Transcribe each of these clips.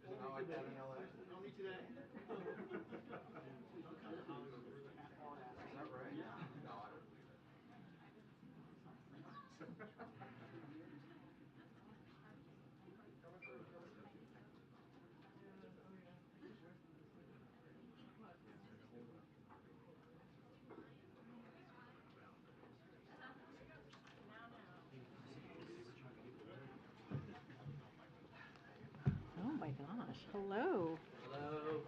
Only today. Is that right? Yeah. No, I don't. Oh my gosh. Hello. Hello.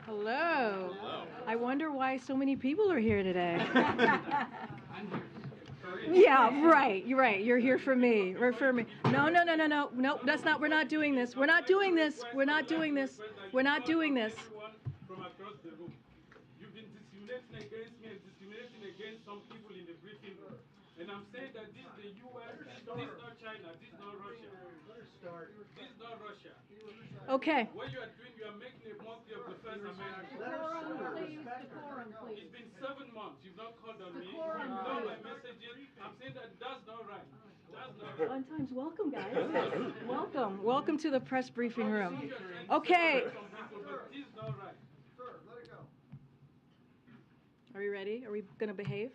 Hello. Hello. I wonder why so many people are here today. I'm here. Yeah, right. You're right. You're here for me. Refer me. No. Nope, that's not. We're not doing this. We're not doing this. We're not doing this. We're not doing this. From across the room. You've been discriminating against me and discriminating against some people in the briefing room. And I'm saying that this is the U.S., this is not China, this is not Russia. This is not Russia. Okay. What you are doing, you are making a mockery of the First Amendment. Decorum, please. It's been 7 months. You've not called on me. You've not my messages. I'm saying that that's not right. That's not right. Fun times. Welcome, guys. Welcome. Welcome to the press briefing room. Okay. This is not right. Sir, let it go. Are we ready? Are we going to behave?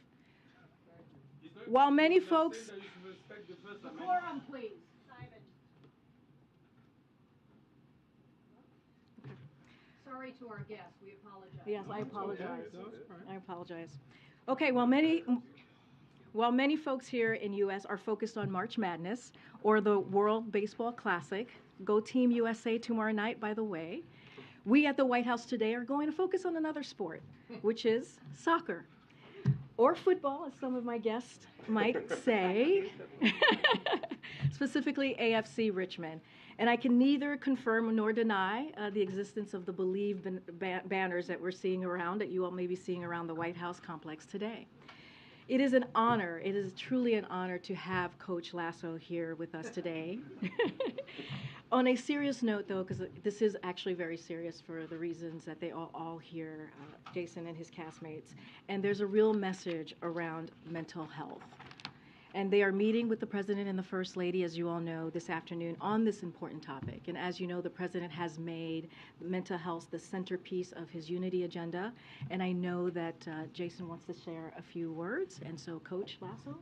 It's not While many saying folks... that you should respect the First Amendment. Decorum, please. Simon. Sorry to our guests. We apologize. Yes, I apologize. I apologize. Okay, while many folks here in U.S. are focused on March Madness or the World Baseball Classic, go Team USA tomorrow night, by the way, we at the White House today are going to focus on another sport, which is soccer. Or football, as some of my guests might say, specifically AFC Richmond. And I can neither confirm nor deny the existence of the Believe banners that we're seeing around, that you all may be seeing around the White House complex today. It is an honor, it is truly an honor to have Coach Lasso here with us today. On a serious note, though, because this is actually very serious for the reasons that they all hear, Jason and his castmates, and there's a real message around mental health. And they are meeting with the President and the First Lady, as you all know, this afternoon on this important topic. And as you know, the President has made mental health the centerpiece of his unity agenda. And I know that Jason wants to share a few words. And so, Coach Lasso,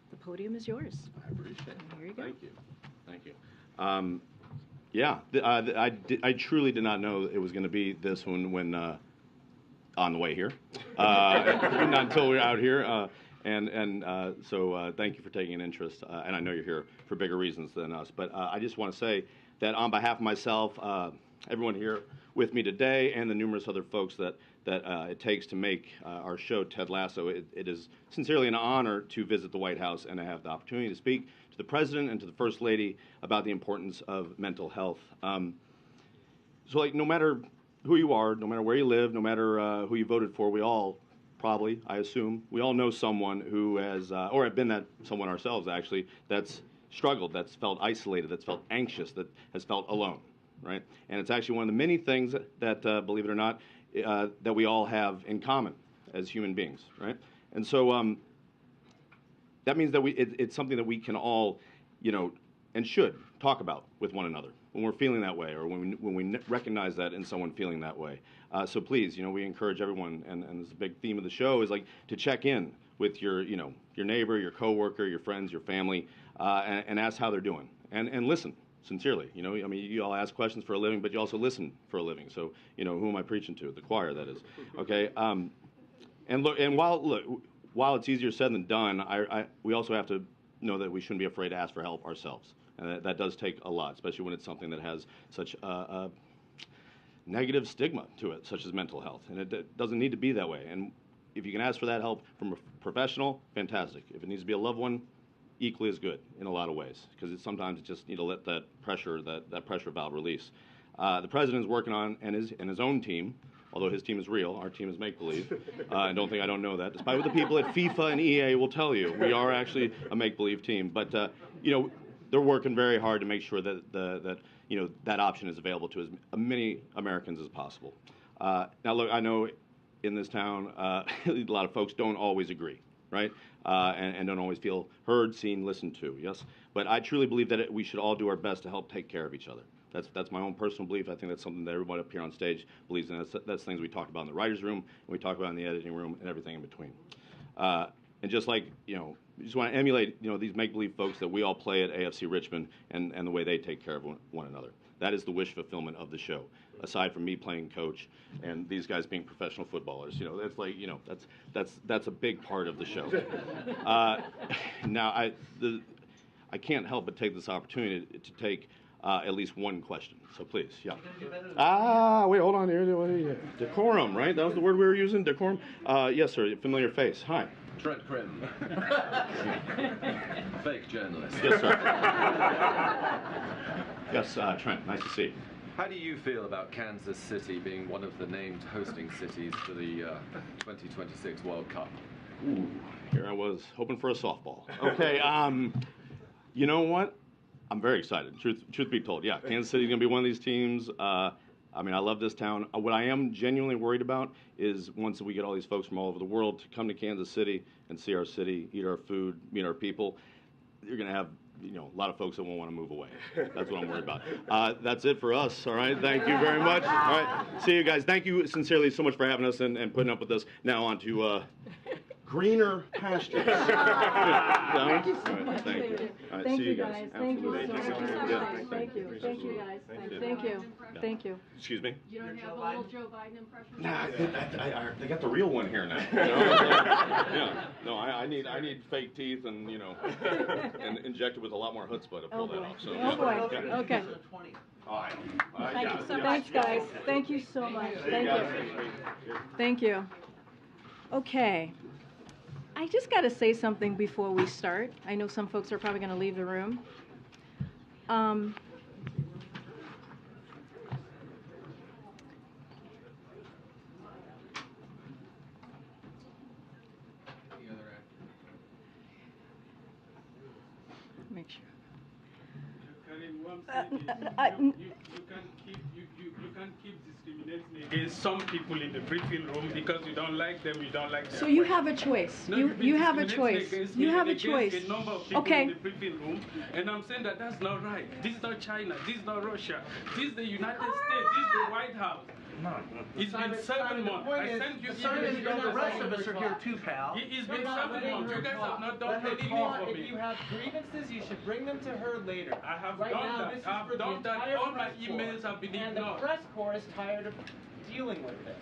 the podium is yours. I appreciate it. And here you go. Thank you. Thank you. I truly did not know it was going to be this one when on the way here. Not until we were out here. So thank you for taking an interest, and I know you're here for bigger reasons than us. But I just want to say that on behalf of myself, everyone here with me today, and the numerous other folks that it takes to make our show, Ted Lasso, it is sincerely an honor to visit the White House and to have the opportunity to speak to the President and to the First Lady about the importance of mental health. No matter who you are, no matter where you live, no matter who you voted for, we all probably, I assume, we all know someone who has, or have been that someone ourselves actually, that's struggled, that's felt isolated, that's felt anxious, that has felt alone, right? And it's actually one of the many things that believe it or not, that we all have in common as human beings, right? And so that means that it's something that we can all, and should talk about with one another when we're feeling that way, or when we recognize that in someone feeling that way. So please, we encourage everyone, and this is a big theme of the show, is to check in with your neighbor, your coworker, your friends, your family, and ask how they're doing, and listen sincerely. You all ask questions for a living, but you also listen for a living. So who am I preaching to? The choir, that is. Okay. And while it's easier said than done, we also have to know that we shouldn't be afraid to ask for help ourselves. And that does take a lot, especially when it's something that has such a negative stigma to it, such as mental health. And it doesn't need to be that way. And if you can ask for that help from a professional, fantastic. If it needs to be a loved one, equally as good in a lot of ways, because sometimes you just need to let that pressure valve release. The President's working on, and his own team, although his team is real, our team is make-believe, and don't think I don't know that, despite what the people at FIFA and EA will tell you. We are actually a make-believe team. But, they're working very hard to make sure that that option is available to as many Americans as possible. Now, look, I know in this town, a lot of folks don't always agree right? And don't always feel heard, seen, listened to, yes? But I truly believe that we should all do our best to help take care of each other. That's my own personal belief. I think that's something that everybody up here on stage believes in. That's things we talk about in the writer's room, and we talk about in the editing room, and everything in between. And just like, you just want to emulate, these make-believe folks that we all play at AFC Richmond and the way they take care of one another. That is the wish fulfillment of the show, aside from me playing coach and these guys being professional footballers. That's like, that's a big part of the show. Now, I can't help but take this opportunity to take at least one question. So please, yeah. Wait, hold on here. Decorum, right? That was the word we were using, decorum? Yes, sir. Familiar face. Hi. Trent Crim. Fake journalist. Yes, sir. Yes, Trent. Nice to see you. How do you feel about Kansas City being one of the named hosting cities for the 2026 World Cup? Ooh, here I was hoping for a softball. Okay, you know what? I'm very excited. Truth be told, yeah, Kansas City's gonna be one of these teams. I love this town. What I am genuinely worried about is once we get all these folks from all over the world to come to Kansas City and see our city, eat our food, meet our people, you're gonna have a lot of folks that won't want to move away. That's what I'm worried about. That's it for us. All right. Thank you very much. All right. See you guys. Thank you sincerely so much for having us and putting up with us. Now on to greener pastures. Thank you so much. Thank you. All right, Thank see you you guys. guys. Thank you so much. Thank you. Thank you guys. Thank you. Thank you. Excuse me? You don't have a little Joe Biden impression? Nah, they got the real one here now. No, I need fake teeth and and injected with a lot more chutzpah to pull that off. So, oh boy. Okay. All right. Thank you so much. Thanks, guys. Thank you so much. Thank you. Thank you. Okay. I just got to say something before we start. I know some folks are probably going to leave the room. Make sure. Karine, what I'm saying is you can't keep discriminating against some people in the briefing room because you don't like them, you don't like them. So you have a choice. No, you have a choice. You have a choice. A number of people in the briefing room, and I'm saying that's not right. This is not China. This is not Russia. This is the United States. This is the White House. No. It's been 7 months. I sent you emails. The rest of us are here too, pal. It's been 7 months. You guys have not done anything for me. If you have grievances, you should bring them to her later. I have done that. I've done that. All my emails have been ignored. And the press corps is tired of dealing with this.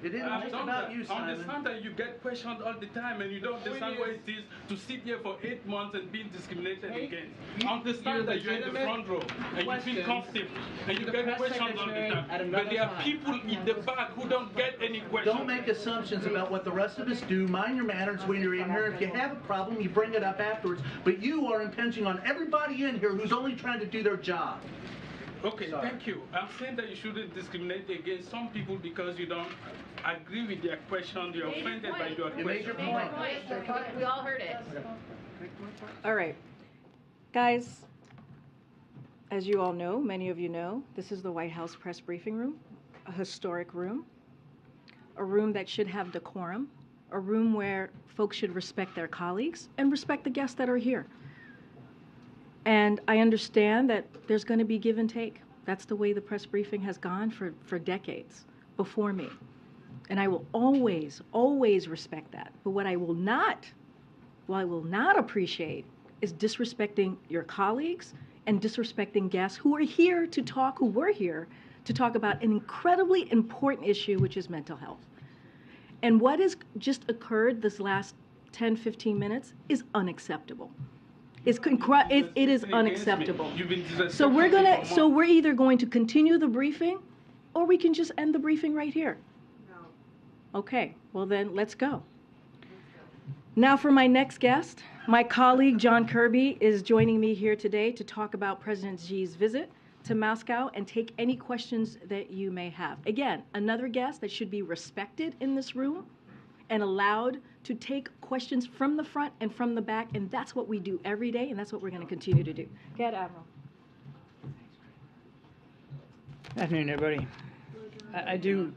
It isn't just about you, Simon. I understand that you get questioned all the time and you don't understand what it is to sit here for 8 months and being discriminated against. I understand that you're in the front row and you feel comfortable and you get questioned all the time. But there are people in the back who don't get any questions. Don't make assumptions about what the rest of us do. Mind your manners when you're in here. If you have a problem, you bring it up afterwards. But you are impinging on everybody in here who's only trying to do their job. Okay, thank you. I'm saying that you shouldn't discriminate against some people because you don't agree with their question, you're offended by your question. You made your point. We all heard it. All right. Guys, as you all know, many of you know, this is the White House press briefing room, a historic room, a room that should have decorum, a room where folks should respect their colleagues and respect the guests that are here. And I understand that there's going to be give and take. That's the way the press briefing has gone for decades before me. And I will always, always respect that. But what I will not appreciate is disrespecting your colleagues and disrespecting guests who are here to talk, who were here to talk about an incredibly important issue, which is mental health. And what has just occurred this last 10, 15 minutes is unacceptable. It is unacceptable. So we're either going to continue the briefing or we can just end the briefing right here. No. Okay, well then let's go. Now for my next guest, my colleague John Kirby is joining me here today to talk about President Xi's visit to Moscow and take any questions that you may have. Again, another guest that should be respected in this room and allowed to take questions from the front and from the back, and that's what we do every day, and that's what we're going to continue to do. Go ahead, Admiral. Good afternoon, everybody. I do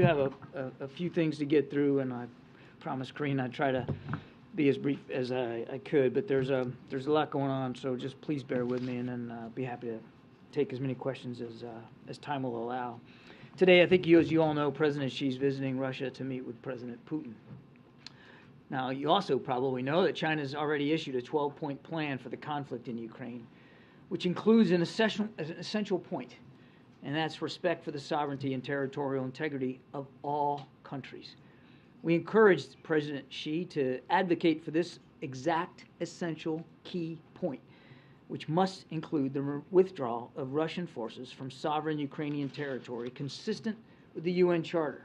have a few things to get through, and I promised Karine I'd try to be as brief as I could, but there's a lot going on, so just please bear with me, and then be happy to take as many questions as time will allow. Today, I think as you all know, President Xi's visiting Russia to meet with President Putin. Now, you also probably know that China's already issued a 12-point plan for the conflict in Ukraine, which includes an essential point, and that's respect for the sovereignty and territorial integrity of all countries. We encouraged President Xi to advocate for this exact essential key point, which must include the withdrawal of Russian forces from sovereign Ukrainian territory consistent with the UN Charter.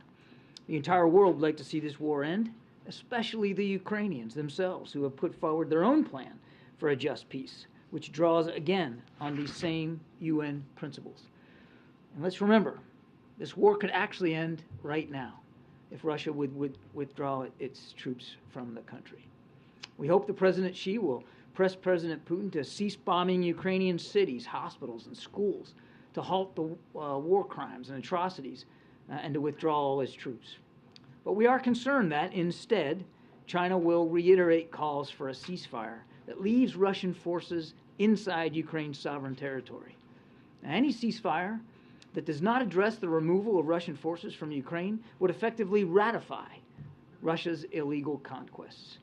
The entire world would like to see this war end, especially the Ukrainians themselves, who have put forward their own plan for a just peace, which draws again on these same UN principles. And let's remember, this war could actually end right now if Russia would withdraw its troops from the country. We hope that President Xi will press President Putin to cease bombing Ukrainian cities, hospitals, and schools, to halt the war crimes and atrocities, and to withdraw all its troops. But we are concerned that, instead, China will reiterate calls for a ceasefire that leaves Russian forces inside Ukraine's sovereign territory. Now, any ceasefire that does not address the removal of Russian forces from Ukraine would effectively ratify Russia's illegal conquests,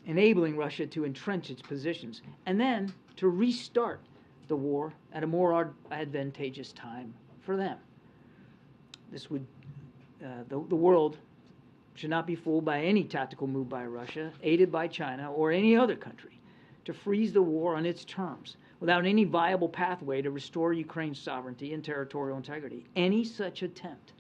enabling Russia to entrench its positions and then to restart the war at a more advantageous time for them. This would, the world should not be fooled by any tactical move by Russia, aided by China or any other country, to freeze the war on its terms without any viable pathway to restore Ukraine's sovereignty and territorial integrity. Any such attempt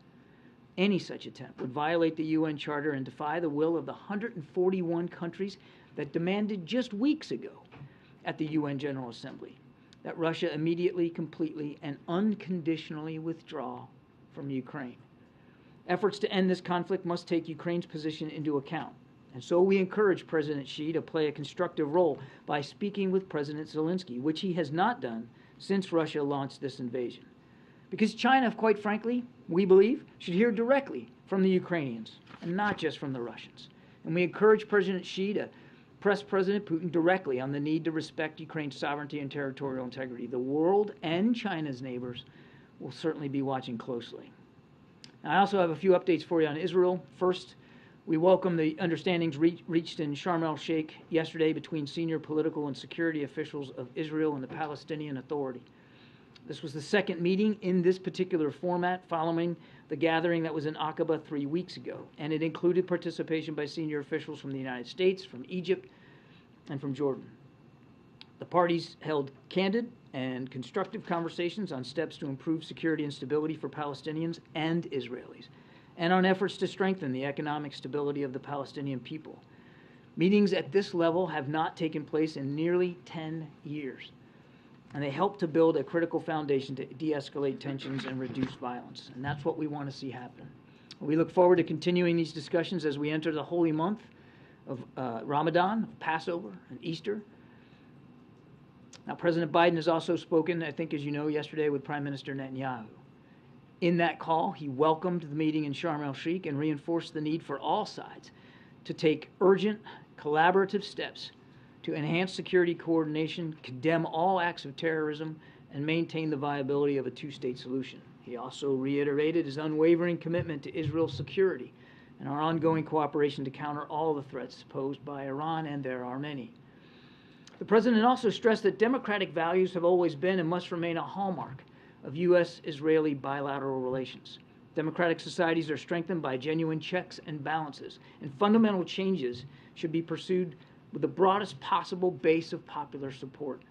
would violate the UN Charter and defy the will of the 141 countries that demanded just weeks ago at the UN General Assembly that Russia immediately, completely, and unconditionally withdraw from Ukraine. Efforts to end this conflict must take Ukraine's position into account. And so we encourage President Xi to play a constructive role by speaking with President Zelensky, which he has not done since Russia launched this invasion. Because China, quite frankly, we believe, should hear directly from the Ukrainians and not just from the Russians. And we encourage President Xi to press President Putin directly on the need to respect Ukraine's sovereignty and territorial integrity. The world and China's neighbors will certainly be watching closely. Now, I also have a few updates for you on Israel. First, we welcome the understandings reached in Sharm el-Sheikh yesterday between senior political and security officials of Israel and the Palestinian Authority. This was the second meeting in this particular format following the gathering that was in Aqaba 3 weeks ago, and it included participation by senior officials from the United States, from Egypt, and from Jordan. The parties held candid and constructive conversations on steps to improve security and stability for Palestinians and Israelis, and on efforts to strengthen the economic stability of the Palestinian people. Meetings at this level have not taken place in nearly 10 years, and they help to build a critical foundation to de-escalate tensions and reduce violence, and that's what we want to see happen. We look forward to continuing these discussions as we enter the holy month of Ramadan, of Passover, and Easter. Now, President Biden has also spoken, I think as you know, yesterday with Prime Minister Netanyahu. In that call, he welcomed the meeting in Sharm el-Sheikh and reinforced the need for all sides to take urgent, collaborative steps to enhance security coordination, condemn all acts of terrorism, and maintain the viability of a two-state solution. He also reiterated his unwavering commitment to Israel's security and our ongoing cooperation to counter all the threats posed by Iran, and there are many. The President also stressed that democratic values have always been and must remain a hallmark of U.S.-Israeli bilateral relations. Democratic societies are strengthened by genuine checks and balances, and fundamental changes should be pursued with the broadest possible base of popular support.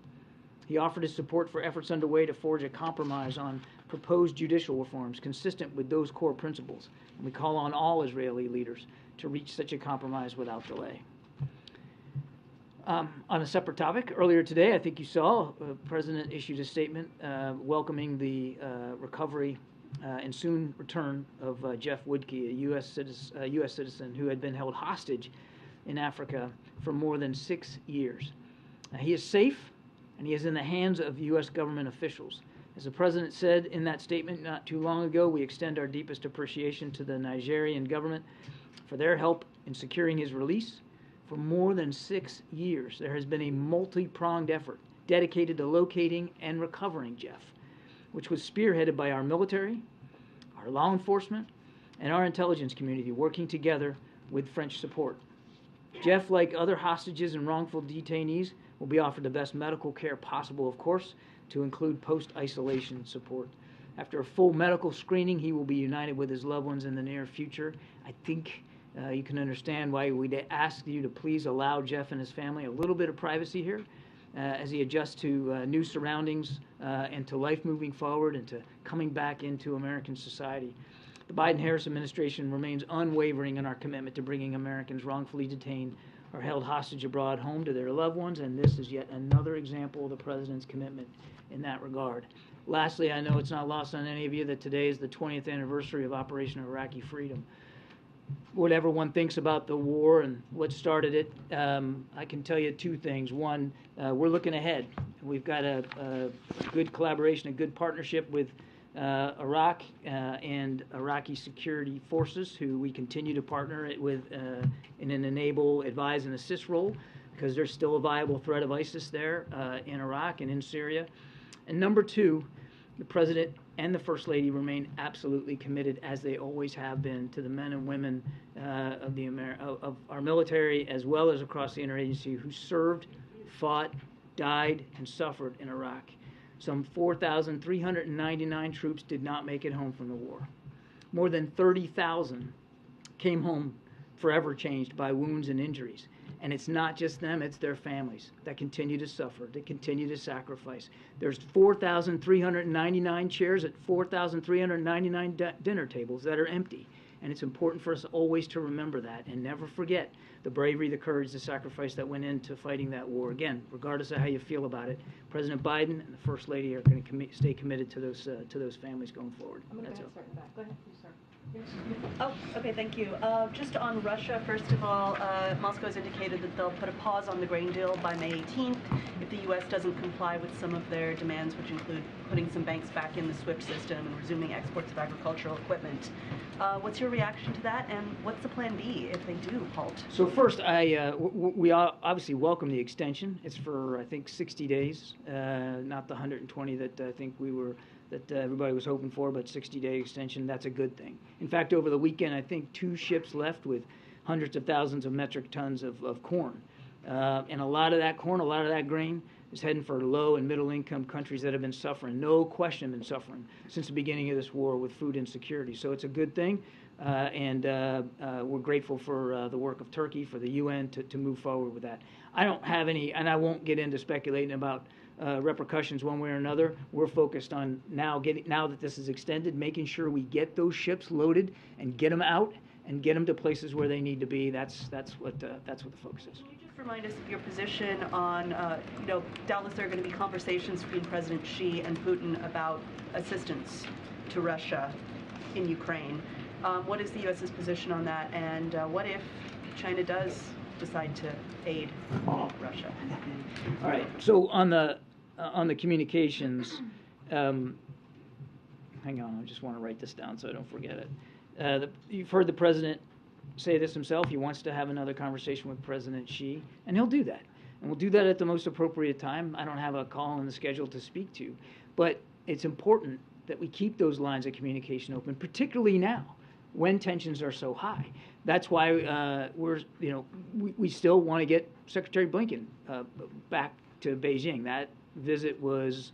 He offered his support for efforts underway to forge a compromise on proposed judicial reforms consistent with those core principles, and we call on all Israeli leaders to reach such a compromise without delay. On a separate topic, earlier today, I think you saw, the President issued a statement welcoming the recovery and soon return of Jeff Woodkey, a U.S. citizen who had been held hostage in Africa for more than 6 years. He is safe, and he is in the hands of U.S. government officials. As the President said in that statement not too long ago, we extend our deepest appreciation to the Nigerian government for their help in securing his release, For more than 6 years, there has been a multi-pronged effort dedicated to locating and recovering Jeff, which was spearheaded by our military, our law enforcement, and our intelligence community working together with French support. Jeff, like other hostages and wrongful detainees, will be offered the best medical care possible, of course, to include post-isolation support. After a full medical screening, he will be united with his loved ones in the near future. I think you can understand why we'd ask you to please allow Jeff and his family a little bit of privacy here as he adjusts to new surroundings and to life moving forward and to coming back into American society. The Biden-Harris administration remains unwavering in our commitment to bringing Americans wrongfully detained or held hostage abroad home to their loved ones, and this is yet another example of the President's commitment in that regard. Lastly, I know it's not lost on any of you that today is the 20th anniversary of Operation Iraqi Freedom. Whatever one thinks about the war and what started it, I can tell you two things. One, we're looking ahead. We've got a good collaboration, a good partnership with Iraq and Iraqi security forces, who we continue to partner with in an enable, advise, and assist role, because there's still a viable threat of ISIS there in Iraq and in Syria. And number two, the President and the First Lady remain absolutely committed, as they always have been, to the men and women of our military, as well as across the interagency, who served, fought, died, and suffered in Iraq. Some 4,399 troops did not make it home from the war. More than 30,000 came home forever changed by wounds and injuries. And it's not just them, it's their families that continue to suffer, that continue to sacrifice. There's 4,399 chairs at 4,399 dinner tables that are empty. And it's important for us always to remember that and never forget the bravery, the courage, the sacrifice that went into fighting that war. Again, regardless of how you feel about it, President Biden and the First Lady are going to stay committed to those families going forward. I'm going to start in the back. Go ahead, please, sir. Yes. Oh, okay, thank you. Just on Russia, first of all, Moscow has indicated that they'll put a pause on the grain deal by May 18th if the U.S. doesn't comply with some of their demands, which include putting some banks back in the SWIFT system and resuming exports of agricultural equipment. What's your reaction to that, and what's the plan B if they do halt? So first, we obviously welcome the extension. It's for, I think, 60 days, not the 120 that I think that everybody was hoping for, but 60-day extension, that's a good thing. In fact, over the weekend, I think 2 ships left with hundreds of thousands of metric tons of corn. And a lot of that corn, a lot of that grain is heading for low and middle income countries that have been suffering, no question been suffering, since the beginning of this war with food insecurity. So it's a good thing. And we're grateful for the work of Turkey, for the UN to move forward with that. I don't have any, and I won't get into speculating about repercussions one way or another. We're focused on now that this is extended, making sure we get those ships loaded and get them out and get them to places where they need to be. That's what the focus is. Can you just remind us of your position on, doubtless there are going to be conversations between President Xi and Putin about assistance to Russia in Ukraine. What is the U.S.'s position on that, and what if China does decide to aid Russia? All right. So on the communications, hang on. I just want to write this down so I don't forget it. You've heard the president say this himself. He wants to have another conversation with President Xi, and he'll do that. And we'll do that at the most appropriate time. I don't have a call on the schedule to speak to, but it's important that we keep those lines of communication open, particularly now when tensions are so high. That's why we still want to get Secretary Blinken back to Beijing. That visit was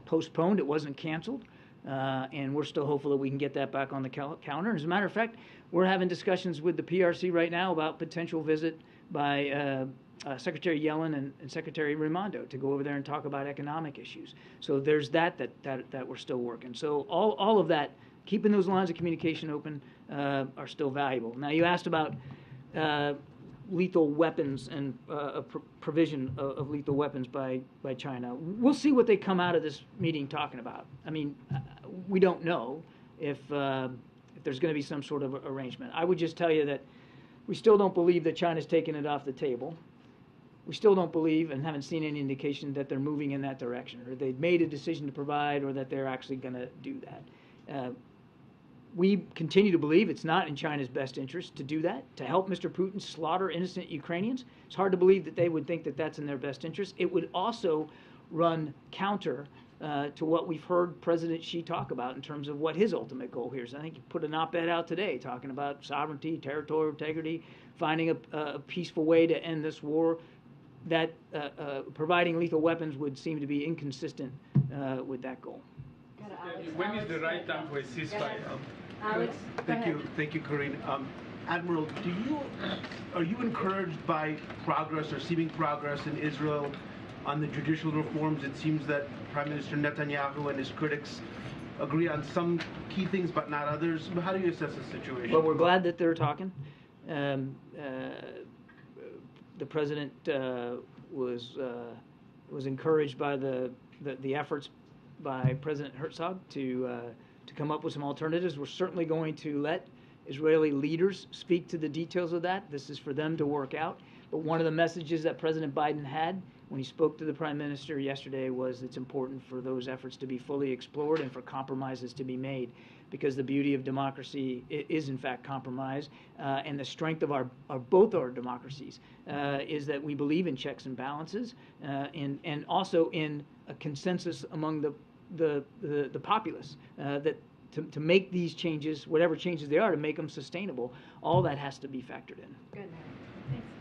postponed. It wasn't canceled. And we're still hopeful that we can get that back on the calendar. As a matter of fact, we're having discussions with the PRC right now about potential visit by Secretary Yellen and Secretary Raimondo to go over there and talk about economic issues. So there's that we're still working. So all of that, keeping those lines of communication open, are still valuable. Now, you asked about lethal weapons and provision of lethal weapons by China. We'll see what they come out of this meeting talking about. I mean, we don't know if there's going to be some sort of arrangement. I would just tell you that we still don't believe that China's taken it off the table. We still don't believe and haven't seen any indication that they're moving in that direction, or they've made a decision to provide, or that they're actually going to do that. we continue to believe it's not in China's best interest to do that, to help Mr. Putin slaughter innocent Ukrainians. It's hard to believe that they would think that that's in their best interest. It would also run counter to what we've heard President Xi talk about in terms of what his ultimate goal here is. I think he put an op-ed out today talking about sovereignty, territorial integrity, finding a peaceful way to end this war. That providing lethal weapons would seem to be inconsistent with that goal. When is the right time for a ceasefire? Alex, Thank you, Karine. Admiral, are you encouraged by progress or seeming progress in Israel on the judicial reforms? It seems that Prime Minister Netanyahu and his critics agree on some key things but not others. How do you assess the situation? Well, we're glad that they're talking. The president was encouraged by the efforts by President Herzog to come up with some alternatives. We're certainly going to let Israeli leaders speak to the details of that. This is for them to work out. But one of the messages that President Biden had when he spoke to the Prime Minister yesterday was it's important for those efforts to be fully explored and for compromises to be made, because the beauty of democracy is in fact compromise, and the strength of both our democracies is that we believe in checks and balances, and also in a consensus among the populace that to make these changes, whatever changes they are, to make them sustainable, all that has to be factored in. Good.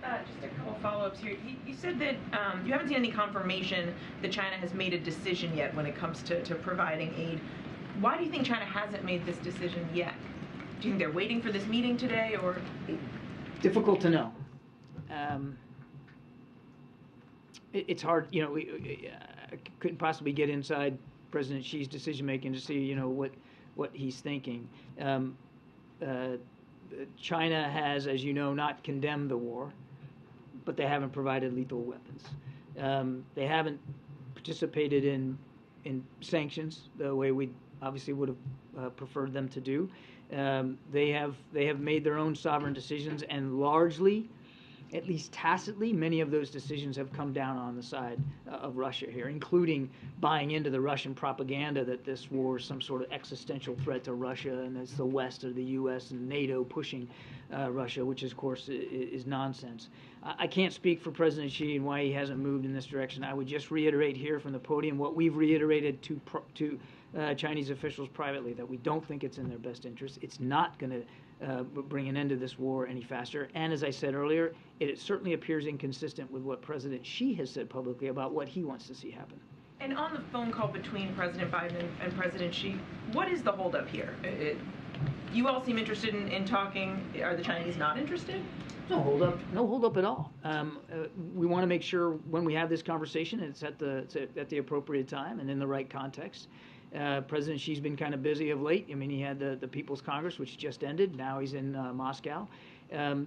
Thanks. Just a couple follow-ups here. You said that you haven't seen any confirmation that China has made a decision yet when it comes to providing aid. Why do you think China hasn't made this decision yet? Do you think they're waiting for this meeting today, or? Difficult to know. It's hard, I couldn't possibly get inside President Xi's decision-making to see, what he's thinking. China has, as you know, not condemned the war, but they haven't provided lethal weapons. They haven't participated in sanctions the way we obviously would have preferred them to do. They have made their own sovereign decisions, and largely, at least tacitly, many of those decisions have come down on the side of Russia here, including buying into the Russian propaganda that this war is some sort of existential threat to Russia, and it's the West or the U.S. and NATO pushing Russia, which, of course, is nonsense. I can't speak for President Xi and why he hasn't moved in this direction. I would just reiterate here from the podium what we've reiterated to Chinese officials privately, that we don't think it's in their best interest. It's not going to bring an end to this war any faster. And as I said earlier, it certainly appears inconsistent with what President Xi has said publicly about what he wants to see happen. And on the phone call between President Biden and President Xi, what is the holdup here? You all seem interested in talking. Are the Chinese not interested? No holdup at all. We want to make sure when we have this conversation, it's at the appropriate time and in the right context. President Xi's been kind of busy of late. I mean, he had the People's Congress, which just ended. Now he's in Moscow.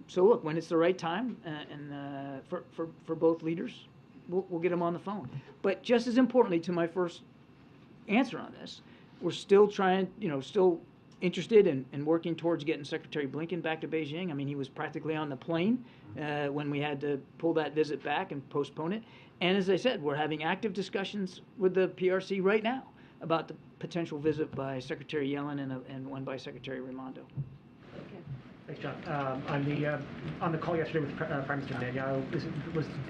So look, when it's the right time, and for both leaders, we'll get them on the phone. But just as importantly, to my first answer on this, we're still still interested in working towards getting Secretary Blinken back to Beijing. I mean, he was practically on the plane when we had to pull that visit back and postpone it. And as I said, we're having active discussions with the PRC right now about the potential visit by Secretary Yellen and one by Secretary Raimondo. Thanks, John. On the call yesterday with Prime Minister Netanyahu,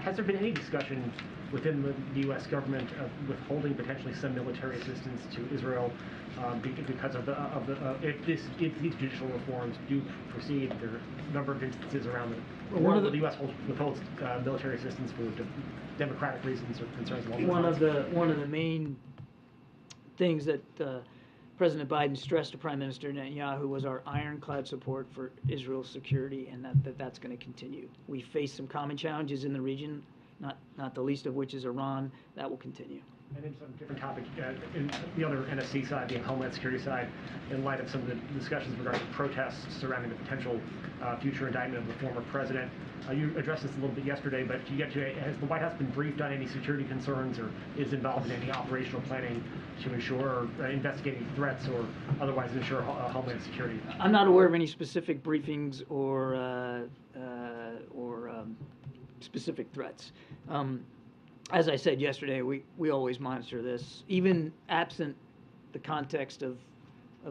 has there been any discussion within the U.S. government of withholding potentially some military assistance to Israel because of if these judicial reforms do proceed? There are a number of instances around the world where the U.S. withholds military assistance for democratic reasons or concerns along those lines. One of the main things that President Biden stressed to Prime Minister Netanyahu was our ironclad support for Israel's security, and that's going to continue. We face some common challenges in the region, not the least of which is Iran. That will continue. And in some different topic, in the other NSC side, the Homeland Security side, in light of some of the discussions regarding protests surrounding the potential future indictment of the former president, you addressed this a little bit yesterday, but has the White House been briefed on any security concerns or is involved in any operational planning to ensure investigating threats or otherwise ensure Homeland Security? I'm not aware of any specific briefings or specific threats. As I said yesterday, we always monitor this, even absent the context of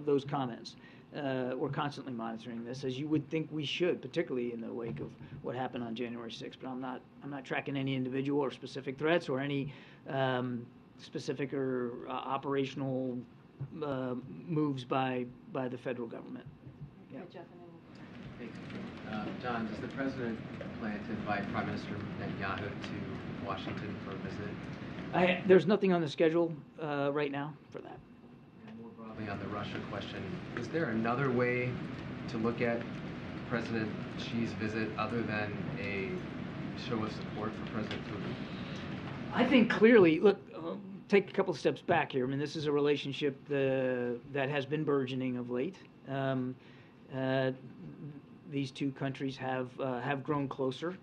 those comments. we're constantly monitoring this, as you would think we should, particularly in the wake of what happened on January 6th. But I'm not tracking any individual or specific threats or any specific or operational moves by the federal government. Yeah. John, does the president plan to invite Prime Minister Netanyahu to Washington for a visit? There's nothing on the schedule right now for that. And more broadly on the Russia question, is there another way to look at President Xi's visit other than a show of support for President Putin? I think clearly, look, take a couple of steps back here. I mean, this is a relationship that has been burgeoning of late. These two countries have grown closer.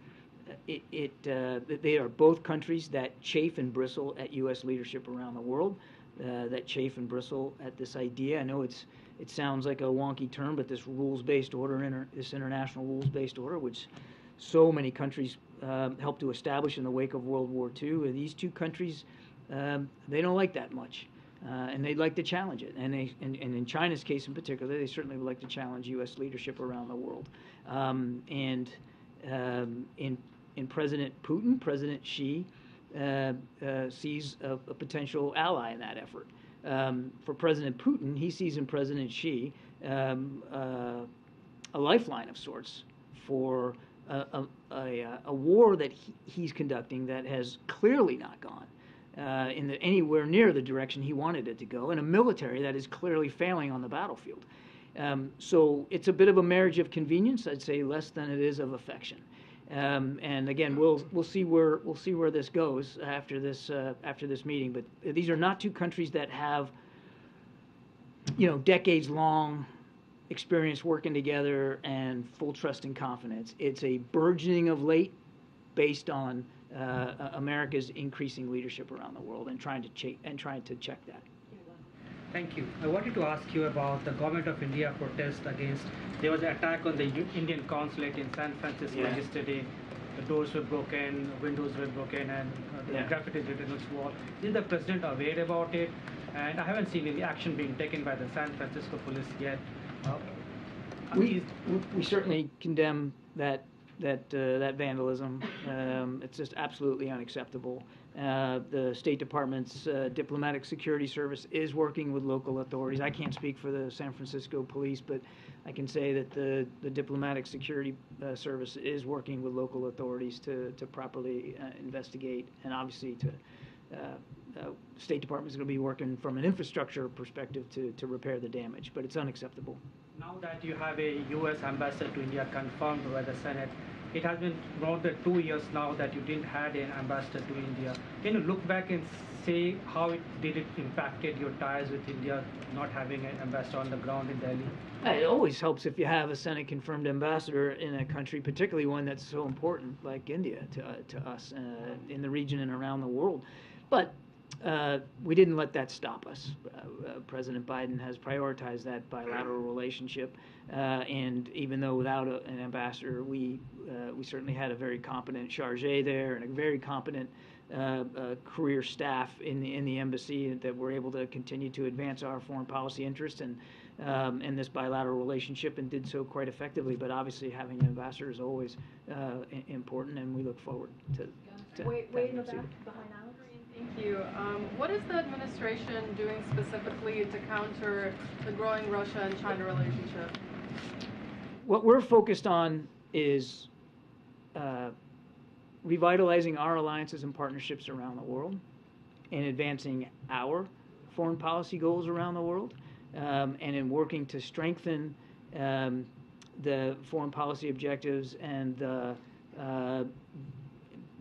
They are both countries that chafe and bristle at U.S. leadership around the world, that chafe and bristle at this idea. I know it sounds like a wonky term, but this rules-based order, this international rules-based order, which so many countries helped to establish in the wake of World War II, these two countries, they don't like that much. And they'd like to challenge it. And in China's case in particular, they certainly would like to challenge U.S. leadership around the world. In President Putin, President Xi sees a potential ally in that effort. For President Putin, he sees in President Xi a lifeline of sorts for a war that he's conducting that has clearly not gone anywhere near the direction he wanted it to go, and a military that is clearly failing on the battlefield. So it's a bit of a marriage of convenience, I'd say, less than it is of affection. And again, we'll see where this goes after this meeting. But these are not two countries that have, decades-long experience working together and full trust and confidence. It's a burgeoning of late, based on America's increasing leadership around the world and trying to check that. Thank you. I wanted to ask you about the government of India protest against. There was an attack on the Indian consulate in San Francisco yesterday. The doors were broken, windows were broken, and graffiti is written on its wall. Is the president aware about it? And I haven't seen any action being taken by the San Francisco police yet. We certainly condemn that vandalism. It's just absolutely unacceptable. The State Department's Diplomatic Security Service is working with local authorities. I can't speak for the San Francisco police, but I can say that the Diplomatic Security Service is working with local authorities to properly investigate, and obviously State Department is going to be working from an infrastructure perspective to repair the damage, but it's unacceptable. Now that you have a U.S. ambassador to India confirmed by the Senate, it has been more than 2 years now that you didn't have an ambassador to India. Can you look back and say how did it impacted your ties with India, not having an ambassador on the ground in Delhi? It always helps if you have a Senate-confirmed ambassador in a country, particularly one that's so important like India to us in the region and around the world. But we didn't let that stop us. President Biden has prioritized that bilateral relationship, and even though without an ambassador, we certainly had a very competent charge there and a very competent career staff in the embassy that were able to continue to advance our foreign policy interests and this bilateral relationship, and did so quite effectively. But obviously, having an ambassador is always important, and we look forward to Wait in the back behind Alex. Thank you. What is the administration doing specifically to counter the growing Russia and China relationship? What we're focused on is revitalizing our alliances and partnerships around the world and advancing our foreign policy goals around the world, and in working to strengthen the foreign policy objectives and the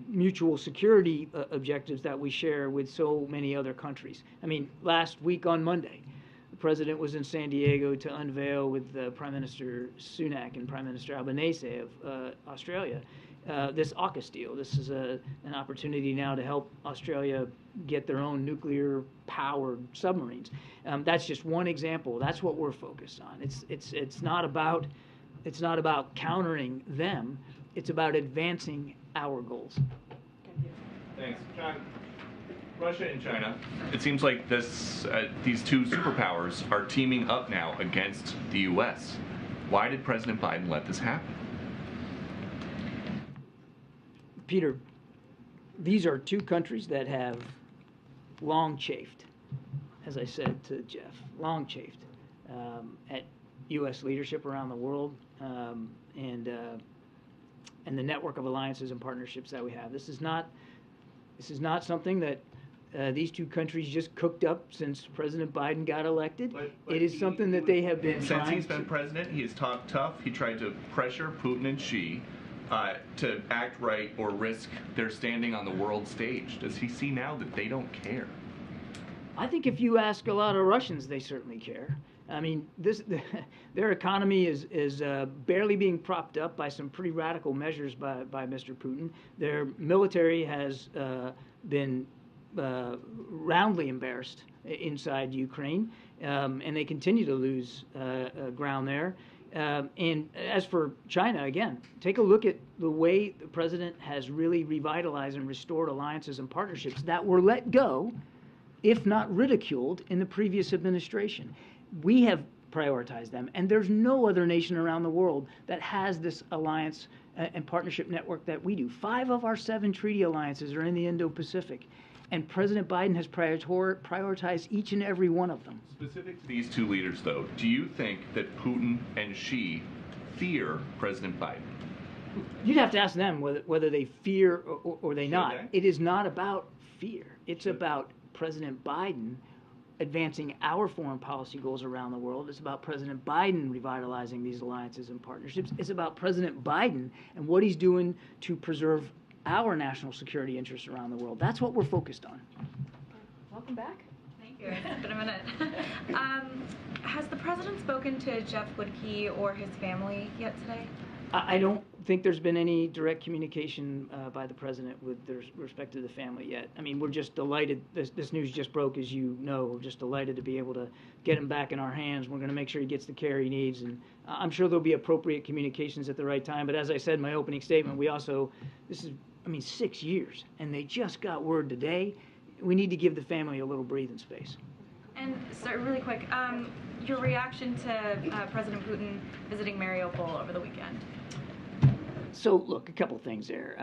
mutual security objectives that we share with so many other countries. I mean, last week on Monday, the president was in San Diego to unveil with Prime Minister Sunak and Prime Minister Albanese of Australia this AUKUS deal. This is an opportunity now to help Australia get their own nuclear-powered submarines. That's just one example. That's what we're focused on. It's not about countering them. It's about advancing our goals. Thanks, John. Russia and China, it seems like these two superpowers are teaming up now against the U.S. Why did President Biden let this happen? Peter, these are two countries that have long chafed, as I said to Jeff, long chafed at U.S. leadership around the world and the network of alliances and partnerships that we have. This is not something that these two countries just cooked up since President Biden got elected. But it is something that they have been since he's been president. He has talked tough. He tried to pressure Putin and Xi to act right or risk their standing on the world stage. Does he see now that they don't care? I think if you ask a lot of Russians, they certainly care. I mean, their economy is barely being propped up by some pretty radical measures by Mr. Putin. Their military has been roundly embarrassed inside Ukraine, and they continue to lose ground there. And as for China, again, take a look at the way the president has really revitalized and restored alliances and partnerships that were let go, if not ridiculed, in the previous administration. We have prioritized them, and there's no other nation around the world that has this alliance and partnership network that we do. 5 of our 7 treaty alliances are in the Indo-Pacific, and President Biden has prioritized each and every one of them. Specific to these two leaders, though, do you think that Putin and Xi fear President Biden? You'd have to ask them whether they fear or they not. It is not about fear. It's about President Biden advancing our foreign policy goals around the world. It's about President Biden revitalizing these alliances and partnerships. It's about President Biden and what he's doing to preserve our national security interests around the world. That's what we're focused on. Welcome back. Thank you. It's been a minute. Has the president spoken to Jeff Woodkey or his family yet today? I don't think there's been any direct communication by the president with respect to the family yet. I mean, we're just delighted. This news just broke, as you know. We're just delighted to be able to get him back in our hands. We're going to make sure he gets the care he needs, and I'm sure there'll be appropriate communications at the right time. But as I said in my opening statement, this is 6 years, and they just got word today. We need to give the family a little breathing space. And so, really quick, your reaction to President Putin visiting Mariupol over the weekend? So, look, a couple things there.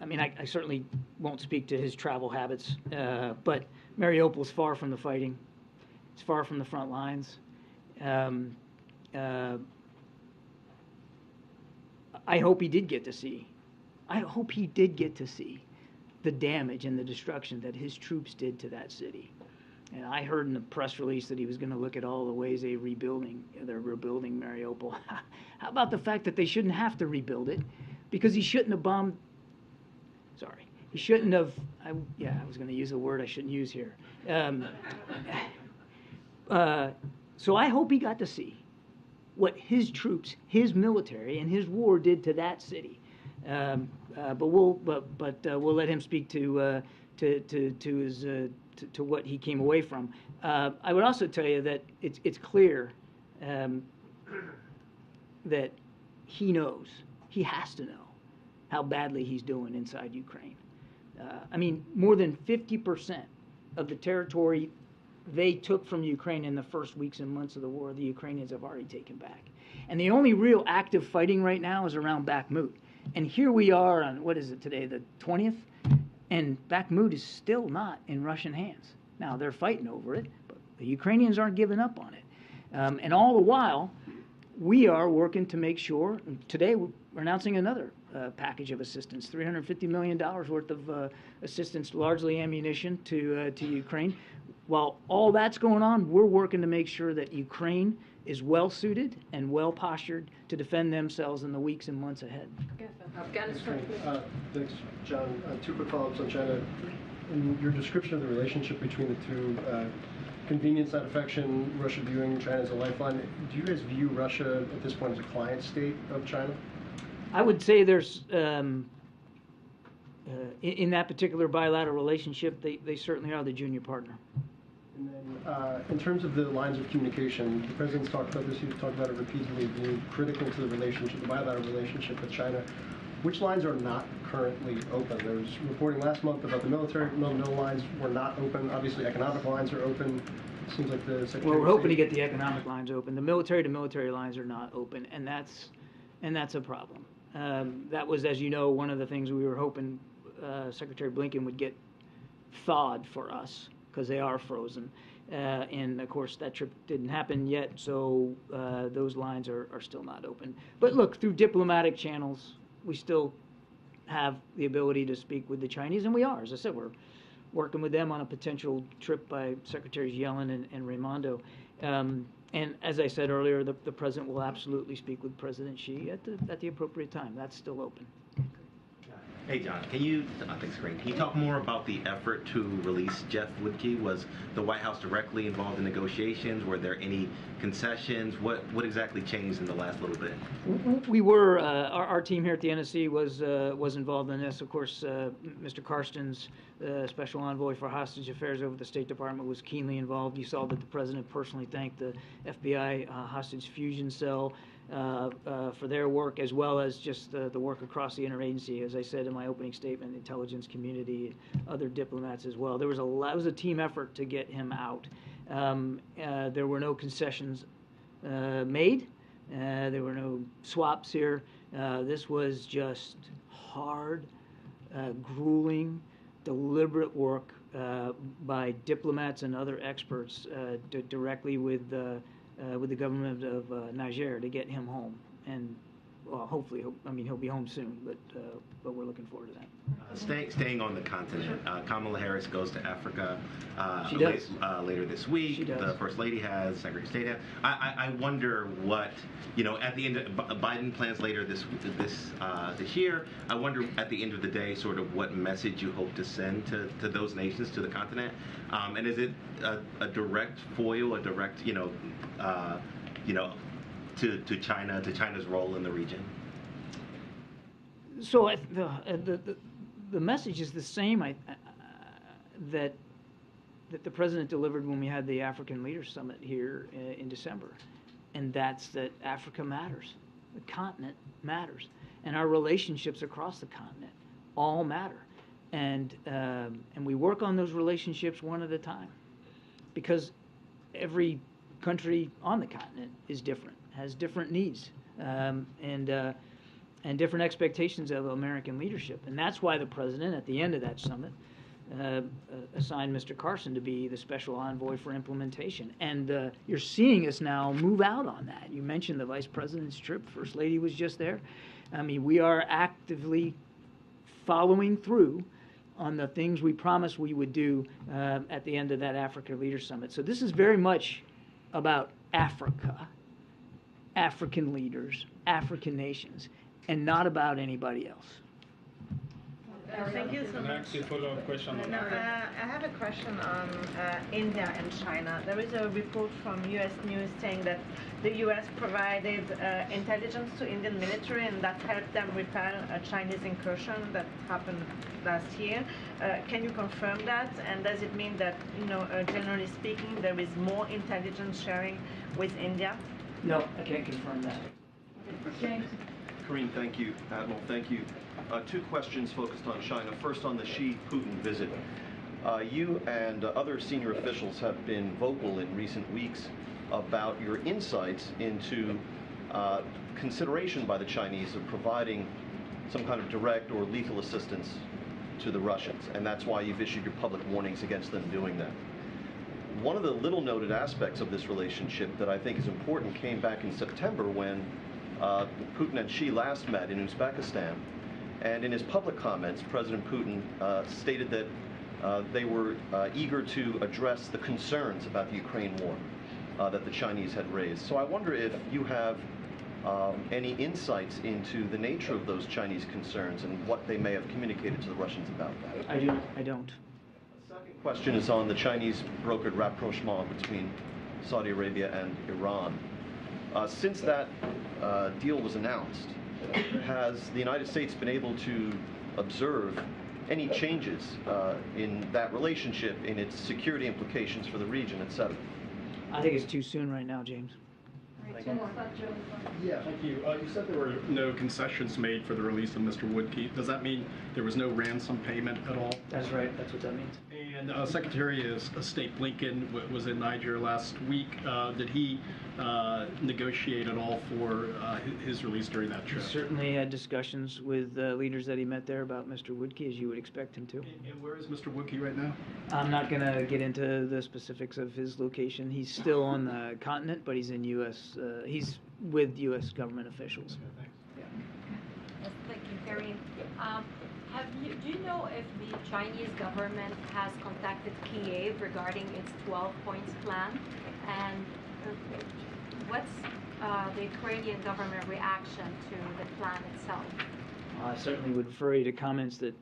I certainly won't speak to his travel habits, but Mariupol's far from the fighting. It's far from the front lines. I hope he did get to see the damage and the destruction that his troops did to that city. And I heard in the press release that he was going to look at all the ways they're rebuilding Mariupol. How about the fact that they shouldn't have to rebuild it? Because he shouldn't have bombed. Sorry. He shouldn't have. I was going to use a word I shouldn't use here. So I hope he got to see what his troops, his military, and his war did to that city. But we'll let him speak to what he came away from. I would also tell you that it's clear that he knows, he has to know how badly he's doing inside Ukraine. More than 50% of the territory they took from Ukraine in the first weeks and months of the war, the Ukrainians have already taken back. And the only real active fighting right now is around Bakhmut. And here we are on, what is it today, the 20th? And Bakhmut is still not in Russian hands. Now, they're fighting over it, but the Ukrainians aren't giving up on it. And all the while, we are working to make sure, today we're announcing another package of assistance, $350 million worth of assistance, largely ammunition to Ukraine. While all that's going on, we're working to make sure that Ukraine is well-suited and well-postured to defend themselves in the weeks and months ahead. Afghanistan. Thanks, John. 2 quick follow-ups on China. In your description of the relationship between the two, convenience, not affection, Russia viewing China as a lifeline, do you guys view Russia at this point as a client state of China? I would say there's, in that particular bilateral relationship, they certainly are the junior partner. And then, in terms of the lines of communication, the president's talked about this. You've talked about it repeatedly, being critical to the relationship, the bilateral relationship with China. Which lines are not currently open? There was reporting last month about the military. No lines were not open. Obviously, economic lines are open. Seems like the Secretary. Well, we're hoping to get the economic lines open. The military to military lines are not open, and that's a problem. That was, as you know, one of the things we were hoping Secretary Blinken would get thawed for us, because they are frozen. And of course, that trip didn't happen yet, so those lines are still not open. But look, through diplomatic channels, we still have the ability to speak with the Chinese, and we are. As I said, we're working with them on a potential trip by Secretaries Yellen and Raimondo. And as I said earlier, the President will absolutely speak with President Xi at the appropriate time. That's still open. Hey, John, thanks, Karine. Can you talk more about the effort to release Jeff Woodkey? Was the White House directly involved in negotiations? Were there any concessions? What exactly changed in the last little bit? We were, our team here at the NSC was involved in this. Of course, Mr. Karsten's special envoy for hostage affairs over the State Department was keenly involved. You saw that the President personally thanked the FBI hostage fusion cell for their work, as well as just the work across the interagency. As I said in my opening statement, the intelligence community, other diplomats as well. It was a team effort to get him out. There were no concessions made. There were no swaps here. This was just hard, grueling, deliberate work by diplomats and other experts directly with the government of Niger to get him home, and well, hopefully, he'll be home soon, but we're looking forward to that. Staying on the continent, Kamala Harris goes to Africa She does. Later this week. She does. The First Lady has, Secretary of State has. I wonder what, at the end of Biden plans later this year. I wonder at the end of the day, sort of what message you hope to send to those nations, to the continent, and is it a direct foil, a direct, to China, to China's role in the region? So the message is the same that the President delivered when we had the African Leaders Summit here in December, and that's that Africa matters, the continent matters, and our relationships across the continent all matter, and we work on those relationships one at a time, because every country on the continent is different, has different needs, and different expectations of American leadership. And that's why the President, at the end of that summit, assigned Mr. Carson to be the special envoy for implementation. And you're seeing us now move out on that. You mentioned the Vice President's trip. First Lady was just there. We are actively following through on the things we promised we would do at the end of that Africa Leaders Summit. So this is very much about Africa, African leaders, African nations, and not about anybody else. Thank you so much. Can I ask you a follow-up question? No, I have a question on India and China. There is a report from U.S. News saying that the U.S. provided intelligence to Indian military, and that helped them repel a Chinese incursion that happened last year. Can you confirm that? And does it mean that, generally speaking, there is more intelligence sharing with India? No, I can't confirm that. James. Karine, thank you. Admiral, thank you. Two questions focused on China. First, on the Xi-Putin visit. You and other senior officials have been vocal in recent weeks about your insights into consideration by the Chinese of providing some kind of direct or lethal assistance to the Russians, and that's why you've issued your public warnings against them doing that. One of the little noted aspects of this relationship that I think is important came back in September when Putin and Xi last met in Uzbekistan. And in his public comments, President Putin stated that they were eager to address the concerns about the Ukraine war that the Chinese had raised. So I wonder if you have any insights into the nature of those Chinese concerns and what they may have communicated to the Russians about that. I don't. The second question is on the Chinese brokered rapprochement between Saudi Arabia and Iran. Since that deal was announced, has the United States been able to observe any changes in that relationship, in its security implications for the region, etc.? I think it's too soon right now, James. Yeah, thank you. You said there were no concessions made for the release of Mr. Woodkey. Does that mean there was no ransom payment at all? That's right. That's what that means. And Secretary of State Blinken was in Niger last week. Did he negotiate at all for his release during that trip? He certainly had discussions with leaders that he met there about Mr. Woodkey, as you would expect him to. And where is Mr. Woodkey right now? I'm not going to get into the specifics of his location. He's still on the continent, but he's in U.S. He's with U.S. government officials. Yes, thank you, Karine. Do you know if the Chinese government has contacted Kiev regarding its 12 points plan? And what's the Ukrainian government reaction to the plan itself? I certainly would refer you to comments that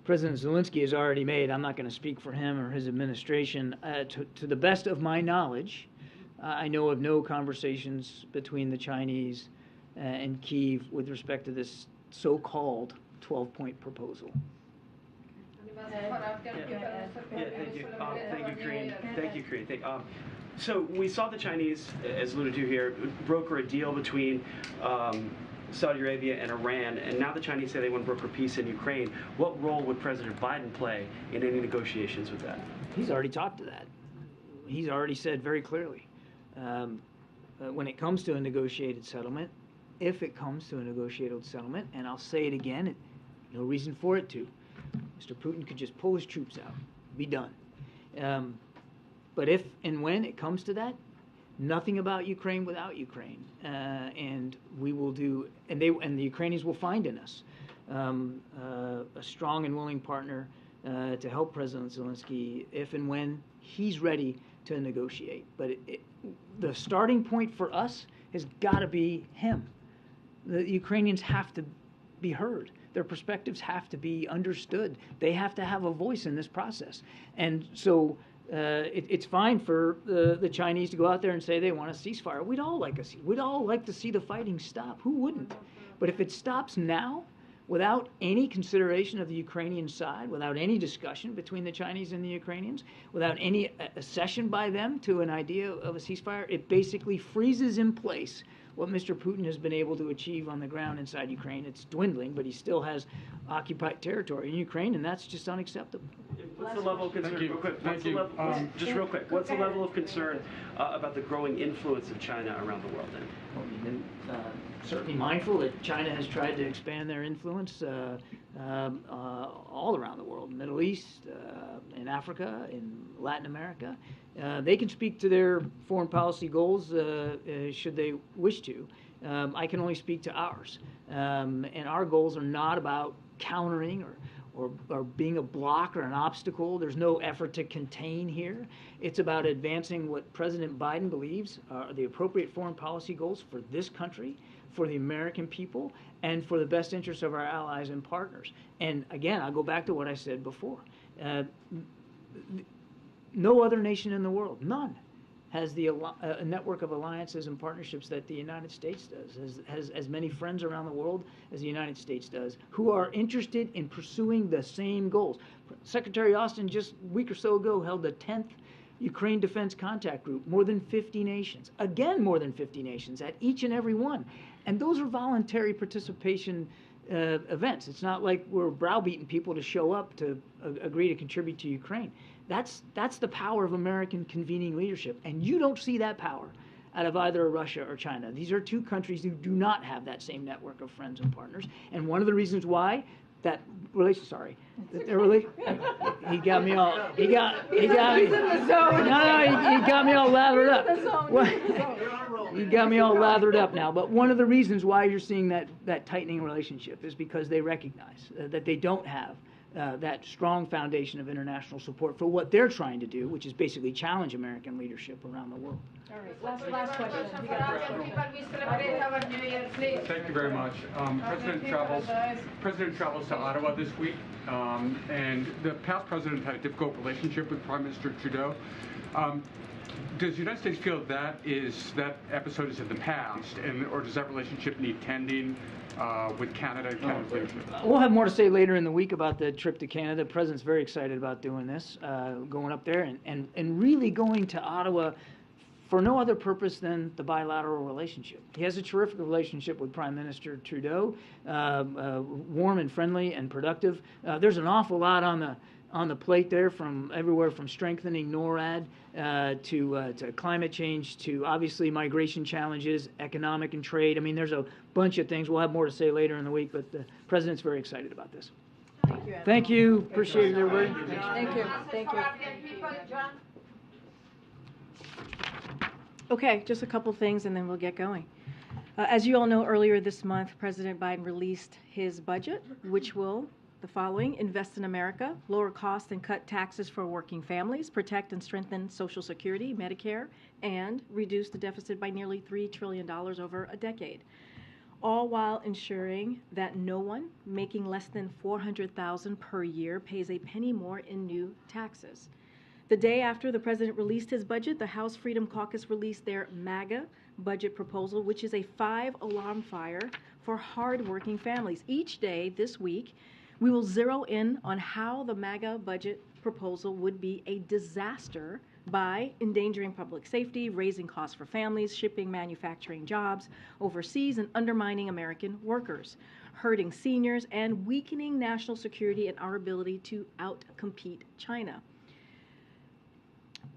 President Zelensky has already made. I'm not going to speak for him or his administration. To the best of my knowledge, I know of no conversations between the Chinese and Kyiv with respect to this so-called 12-point proposal. Thank you. Thank you, Karine. Thank you, Karine. So we saw the Chinese, as alluded to here, broker a deal between Saudi Arabia and Iran, and now the Chinese say they want to broker peace in Ukraine. What role would President Biden play in any negotiations with that? He's already talked to that. He's already said very clearly, when it comes to a negotiated settlement, if it comes to a negotiated settlement, and I'll say it again, no reason for it to, Mr. Putin could just pull his troops out, be done. But if and when it comes to that, nothing about Ukraine without Ukraine, and we will do, and the Ukrainians will find in us a strong and willing partner to help President Zelensky if and when he's ready to negotiate. But the starting point for us has got to be him. The Ukrainians have to be heard. Their perspectives have to be understood. They have to have a voice in this process. And so it's fine for the Chinese to go out there and say they want a ceasefire. We'd all like to see the fighting stop. Who wouldn't? But if it stops now, without any consideration of the Ukrainian side, without any discussion between the Chinese and the Ukrainians, without any accession by them to an idea of a ceasefire, it basically freezes in place what Mr. Putin has been able to achieve on the ground inside Ukraine. It's dwindling, but he still has occupied territory in Ukraine, and that's just unacceptable. What's the level of concern, real quick, just real quick, what's the level of concern about the growing influence of China around the world then? Well, we've been certainly mindful that China has tried to expand their influence all around the world, Middle East, in Africa, in Latin America. They can speak to their foreign policy goals should they wish to. I can only speak to ours. And our goals are not about countering or being a block or an obstacle. There's no effort to contain here. It's about advancing what President Biden believes are the appropriate foreign policy goals for this country, for the American people, and for the best interests of our allies and partners. And again, I'll go back to what I said before. No other nation in the world, none, has a network of alliances and partnerships that the United States does, has as many friends around the world as the United States does, who are interested in pursuing the same goals. Secretary Austin just a week or so ago held the 10th Ukraine Defense Contact Group, more than 50 nations, again more than 50 nations at each and every one. And those are voluntary participation events. It's not like we're browbeating people to show up to agree to contribute to Ukraine. That's the power of American convening leadership, and you don't see that power out of either Russia or China. These are two countries who do not have that same network of friends and partners, and one of the reasons why that relation, he got me all, he got me all lathered up. He got me all lathered up now, but one of the reasons why you're seeing that tightening relationship is because they recognize that they don't have that strong foundation of international support for what they're trying to do, which is basically challenge American leadership around the world. All right, last question. Thank you very much. President travels to Ottawa this week, and the past president had a difficult relationship with Prime Minister Trudeau. Does the United States feel that episode is in the past, or does that relationship need tending with Canada and Canada's leadership? We'll have more to say later in the week about the trip to Canada. The president's very excited about doing this, going up there and really going to Ottawa for no other purpose than the bilateral relationship. He has a terrific relationship with Prime Minister Trudeau, warm and friendly and productive. There's an awful lot on the plate there, from everywhere from strengthening NORAD to climate change to obviously migration challenges, economic and trade. I mean, there's a bunch of things. We'll have more to say later in the week, but the President's very excited about this. Thank you, Adam. Thank you. Appreciate it, everybody. Thank you. Thank you. Okay, just a couple things and then we'll get going. As you all know, earlier this month, President Biden released his budget, which will, the following: invest in America, lower costs and cut taxes for working families, protect and strengthen Social Security, Medicare, and reduce the deficit by nearly $3 trillion over a decade, all while ensuring that no one making less than $400,000 per year pays a penny more in new taxes. The day after the president released his budget, the House Freedom Caucus released their MAGA budget proposal, which is a 5-alarm fire for hardworking families. Each day this week, we will zero in on how the MAGA budget proposal would be a disaster by endangering public safety, raising costs for families, shipping manufacturing jobs overseas, and undermining American workers, hurting seniors, and weakening national security and our ability to outcompete China.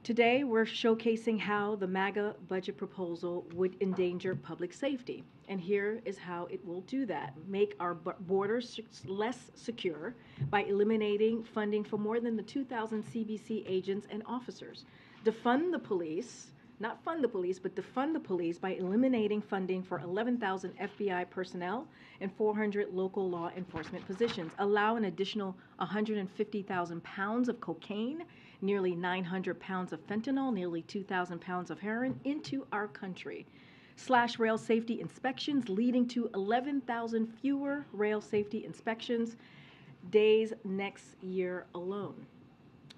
Today, we're showcasing how the MAGA budget proposal would endanger public safety. And here is how it will do that. Make our borders less secure by eliminating funding for more than the 2,000 CBC agents and officers. Defund the police, not fund the police, but defund the police by eliminating funding for 11,000 FBI personnel and 400 local law enforcement positions. Allow an additional 150,000 pounds of cocaine, nearly 900 pounds of fentanyl, nearly 2,000 pounds of heroin into our country. Slash rail safety inspections, leading to 11,000 fewer rail safety inspections days next year alone.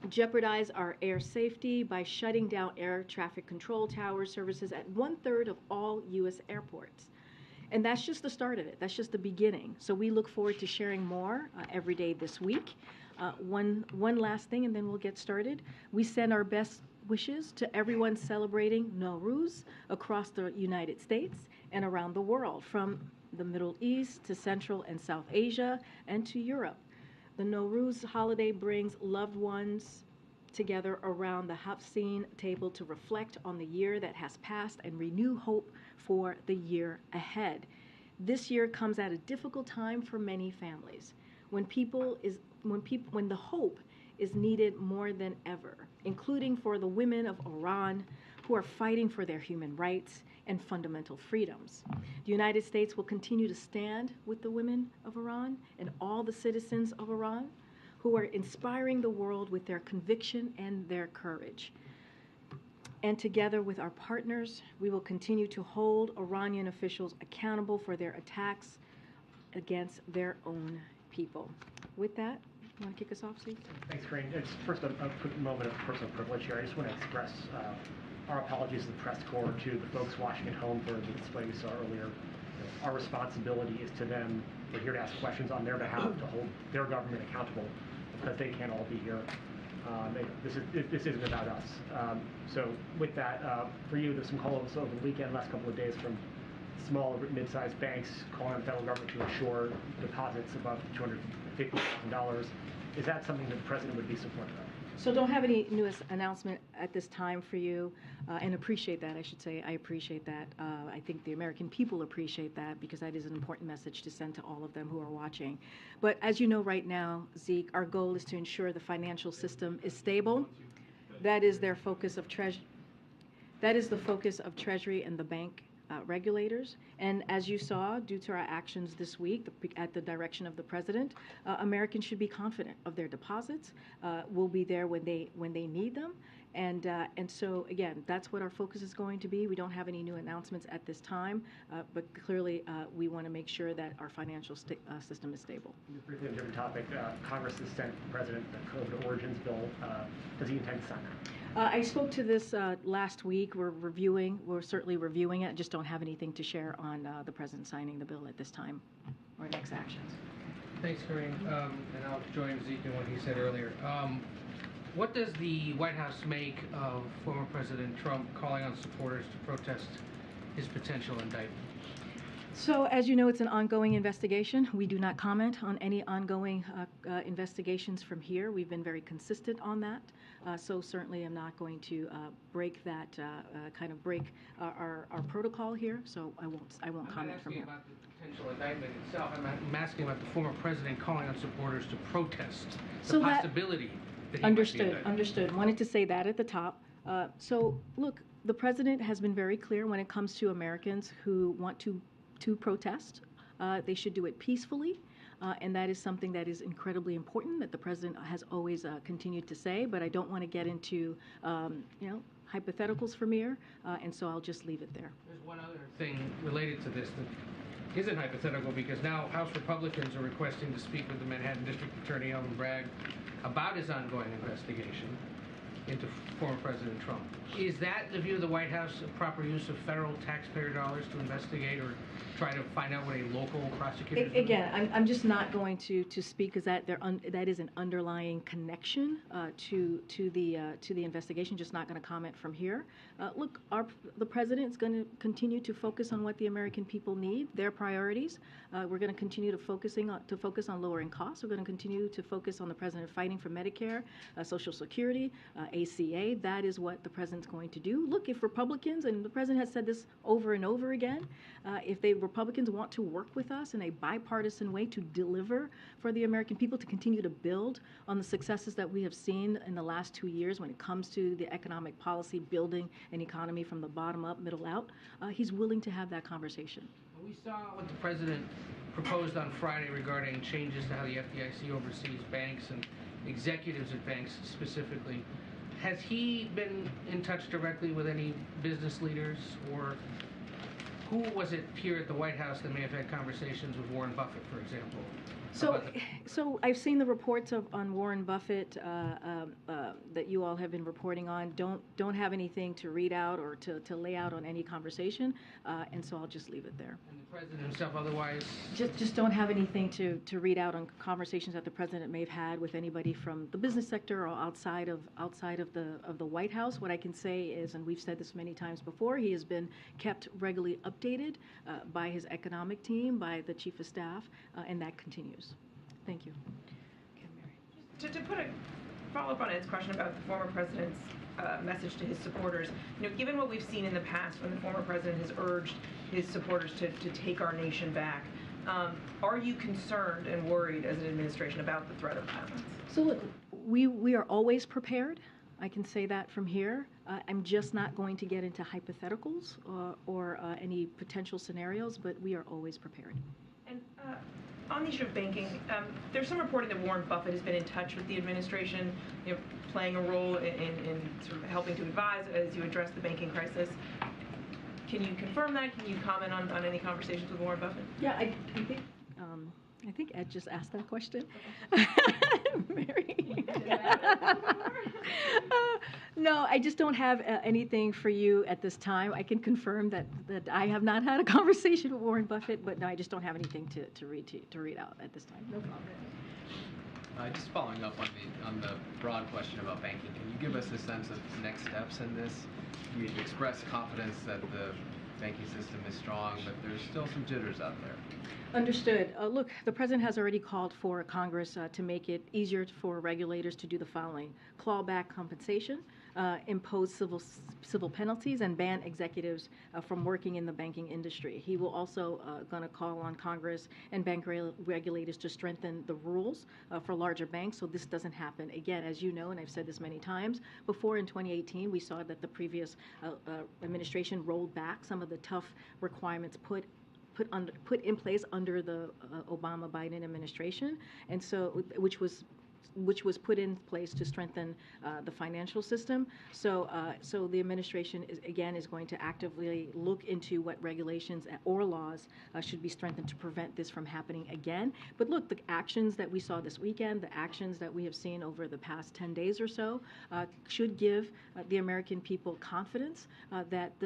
Jeopardize our air safety by shutting down air traffic control tower services at 1/3 of all U.S. airports. And that's just the start of it. That's just the beginning. So we look forward to sharing more every day this week. One last thing, and then we'll get started. We send our best wishes to everyone celebrating Nowruz across the United States and around the world, from the Middle East to Central and South Asia and to Europe. The Nowruz holiday brings loved ones together around the Hafseen table to reflect on the year that has passed and renew hope for the year ahead. This year comes at a difficult time for many families, when the hope is needed more than ever, including for the women of Iran who are fighting for their human rights and fundamental freedoms. The United States will continue to stand with the women of Iran and all the citizens of Iran who are inspiring the world with their conviction and their courage. And together with our partners, we will continue to hold Iranian officials accountable for their attacks against their own people. With that, you want to kick us off, Steve? Thanks, Karine. It's first a quick moment of personal privilege here. I just want to express our apologies to the press corps, to the folks watching at home for the display we saw earlier. Our responsibility is to them. We're here to ask questions on their behalf, to hold their government accountable, because they can't all be here. This isn't about us. So with that, for you, there's some calls over the weekend, last couple of days, from small, mid-sized banks calling on the federal government to ensure deposits above $250,000. Is that something that the president would be supportive of? So don't have any newest announcement at this time for you, and appreciate that, I should say. I appreciate that. I think the American people appreciate that, because that is an important message to send to all of them who are watching. But as you know right now, Zeke, our goal is to ensure the financial system is stable. That is their focus of That is the focus of Treasury and the bank regulators. And as you saw, due to our actions this week at the direction of the president, Americans should be confident of their deposits. We'll be there when they need them. And so, again, that's what our focus is going to be. We don't have any new announcements at this time, but clearly we want to make sure that our financial system is stable. Briefly on a different topic, Congress has sent the president the COVID origins bill. Does he intend to sign that? I spoke to this last week. We're certainly reviewing it. Just don't have anything to share on the president signing the bill at this time or next actions. Thanks, Karine. And I'll join Zeke in what he said earlier. What does the White House make of former President Trump calling on supporters to protest his potential indictment? So, as you know, it's an ongoing investigation. We do not comment on any ongoing investigations from here. We've been very consistent on that. So certainly I'm not going to break that, break our protocol here. So I won't comment from here. I'm not asking about the potential indictment itself. I'm asking about the former president calling on supporters to protest the possibility that he might be indicted. Understood. Wanted to say that at the top. So look, the president has been very clear when it comes to Americans who want to protest. They should do it peacefully, and that is something that is incredibly important that the president has always continued to say, but I don't want to get into, hypotheticals from here, and so I'll just leave it there. There's one other thing related to this that isn't hypothetical, because now House Republicans are requesting to speak with the Manhattan District Attorney Alvin Bragg about his ongoing investigation into former President Trump. Is that the view of the White House, a proper use of federal taxpayer dollars to investigate or try to find out what a local prosecutor is doing? Again, I'm just not going to speak because that is an underlying connection to the investigation. Just not going to comment from here. Look, the president is going to continue to focus on what the American people need, their priorities. We're going to continue to focus on lowering costs. We're going to continue to focus on the president fighting for Medicare, Social Security, ACA. That is what the president's going to do. Look, if Republicans, and the president has said this over and over again, if Republicans want to work with us in a bipartisan way to deliver for the American people, to continue to build on the successes that we have seen in the last 2 years when it comes to the economic policy, building an economy from the bottom up, middle out, he's willing to have that conversation. We saw what the president proposed on Friday regarding changes to how the FDIC oversees banks and executives at banks specifically. Has he been in touch directly with any business leaders, or who was it here at the White House that may have had conversations with Warren Buffett, for example? So I've seen the reports on Warren Buffett that you all have been reporting on. Don't have anything to read out or to lay out on any conversation, and so I'll just leave it there. And the president himself, otherwise? Just don't have anything to read out on conversations that the president may have had with anybody from the business sector or outside of the White House. What I can say is, and we've said this many times before, he has been kept regularly updated by his economic team, by the chief of staff, and that continues. Thank you. To put a follow-up on Ed's question about the former president's message to his supporters, given what we've seen in the past when the former president has urged his supporters to take our nation back, are you concerned and worried as an administration about the threat of violence? So look, we are always prepared. I can say that from here. I'm just not going to get into hypotheticals or any potential scenarios, but we are always prepared. And on the issue of banking, there's some reporting that Warren Buffett has been in touch with the administration, playing a role in sort of helping to advise as you address the banking crisis. Can you confirm that? Can you comment on any conversations with Warren Buffett? Yeah, I think Ed just asked that question. Mary. No, I just don't have anything for you at this time. I can confirm that I have not had a conversation with Warren Buffett, but no, I just don't have anything to read out at this time. No problem. Just following up on the broad question about banking, can you give us a sense of next steps in this? You expressed confidence that the banking system is strong, but there's still some jitters out there. Understood. Look, the president has already called for Congress to make it easier for regulators to do the following: claw back compensation, impose civil penalties, and ban executives from working in the banking industry. He will also going to call on Congress and bank regulators to strengthen the rules for larger banks so this doesn't happen again. As you know, and I've said this many times before, in 2018 we saw that the previous administration rolled back some of the tough requirements put in place under the Obama-Biden administration, and so which was put in place to strengthen the financial system. So the administration is going to actively look into what regulations or laws should be strengthened to prevent this from happening again. But look, the actions that we saw this weekend, the actions that we have seen over the past 10 days or so, should give the American people confidence that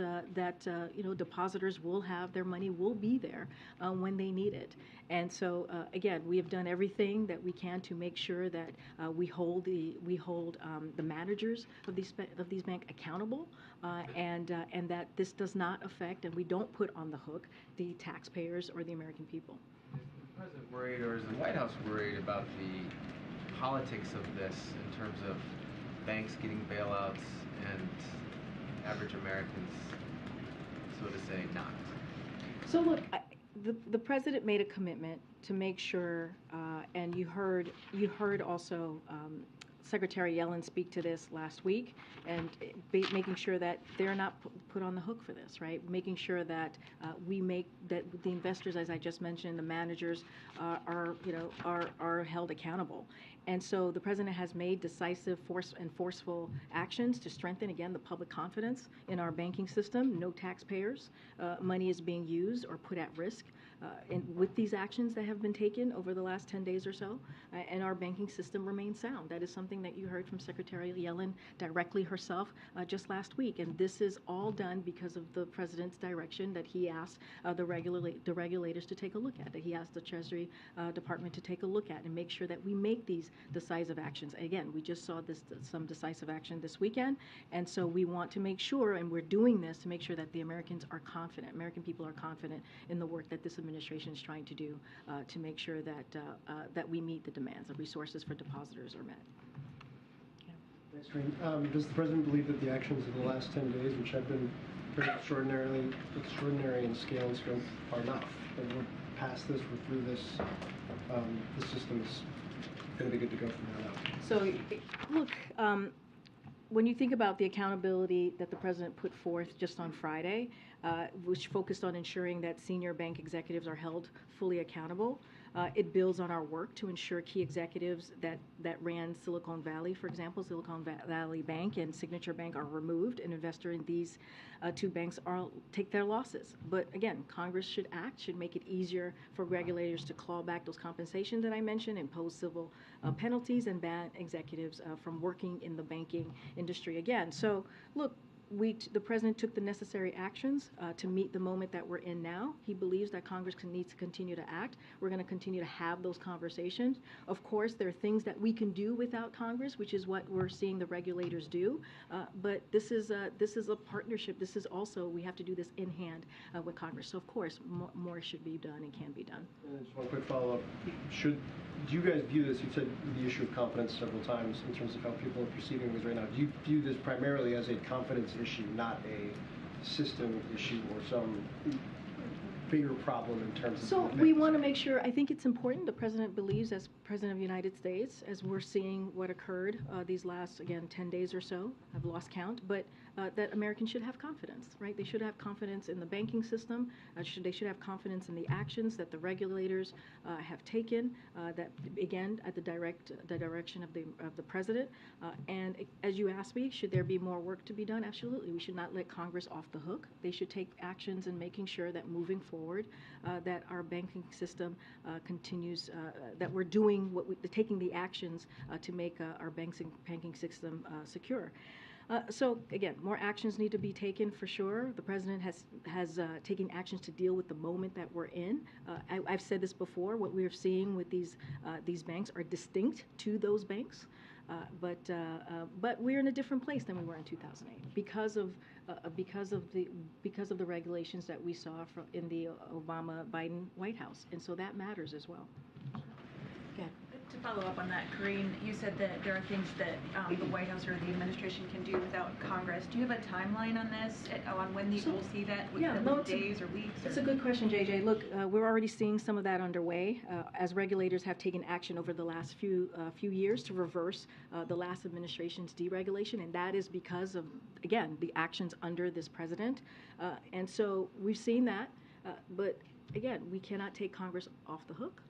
depositors will have their money, will be there when they need it. And so again, we have done everything that we can to make sure that we hold the managers of these banks accountable, and that this does not affect, and we don't put on the hook the taxpayers or the American people. Is the president worried, or is the White House worried about the politics of this in terms of banks getting bailouts and average Americans, so to say, not? So look, the president made a commitment to make sure, and you heard also Secretary Yellen speak to this last week, and making sure that they're not put on the hook for this, right? Making sure that that the investors, as I just mentioned, the managers are held accountable. And so the president has made decisive, forceful actions to strengthen, again, the public confidence in our banking system. No taxpayers' money is being used or put at risk with these actions that have been taken over the last 10 days or so, and our banking system remains sound. That is something that you heard from Secretary Yellen directly herself just last week, and this is all done because of the president's direction that he asked the regulators to take a look at, that he asked the Treasury Department to take a look at and make sure that we make these decisive actions. Again, we just saw some decisive action this weekend, and so we want to make sure, and we're doing this to make sure that the American people are confident in the work that this administration is trying to do to make sure that we meet the demands, the resources for depositors are met. Thanks, Karine. Does the president believe that the actions of the last 10 days, which have been very extraordinary in scale and scope, are enough? That we're past this, we're through this, the system is going to be good to go from now on? So, look, when you think about the accountability that the president put forth just on Friday, which focused on ensuring that senior bank executives are held fully accountable, it builds on our work to ensure key executives that ran Silicon Valley, for example, Silicon Valley Bank and Signature Bank are removed, and investors in these two banks take their losses. But again, Congress should act, should make it easier for regulators to claw back those compensations that I mentioned, impose civil penalties, and ban executives from working in the banking industry again. So, look, the president took the necessary actions to meet the moment that we're in now. He believes that Congress needs to continue to act. We're going to continue to have those conversations. Of course, there are things that we can do without Congress, which is what we're seeing the regulators do. But this is a partnership. This is also, we have to do this in hand with Congress. So of course, more should be done and can be done. And just one quick follow-up. Do you guys view this, you said the issue of confidence several times in terms of how people are perceiving things right now. Do you view this primarily as a confidence issue, not a system issue or some bigger problem in terms of... So we want to make sure, I think it's important, the president believes, as president of the United States, as we're seeing what occurred these last, again, 10 days or so, I've lost count, but that Americans should have confidence, right? They should have confidence in the banking system. They should have confidence in the actions that the regulators have taken, that, again, at the direction of the president. And as you asked me, should there be more work to be done? Absolutely. We should not let Congress off the hook. They should take actions in making sure that moving forward, that our banking system continues, that we're doing taking the actions to make our banking system secure. So again, more actions need to be taken for sure. The president has taken actions to deal with the moment that we're in. I've said this before. What we're seeing with these banks are distinct to those banks, but we're in a different place than we were in 2008 because of the regulations that we saw in the Obama-Biden White House, and so that matters as well. Okay. To follow up on that, Karine, you said that there are things that the White House or the administration can do without Congress. Do you have a timeline on this, on when we'll see that? Days or weeks? It's a good question, JJ. Look, we're already seeing some of that underway as regulators have taken action over the last few years to reverse the last administration's deregulation, and that is because of, again, the actions under this president. And so we've seen that, but again, we cannot take Congress off the hook.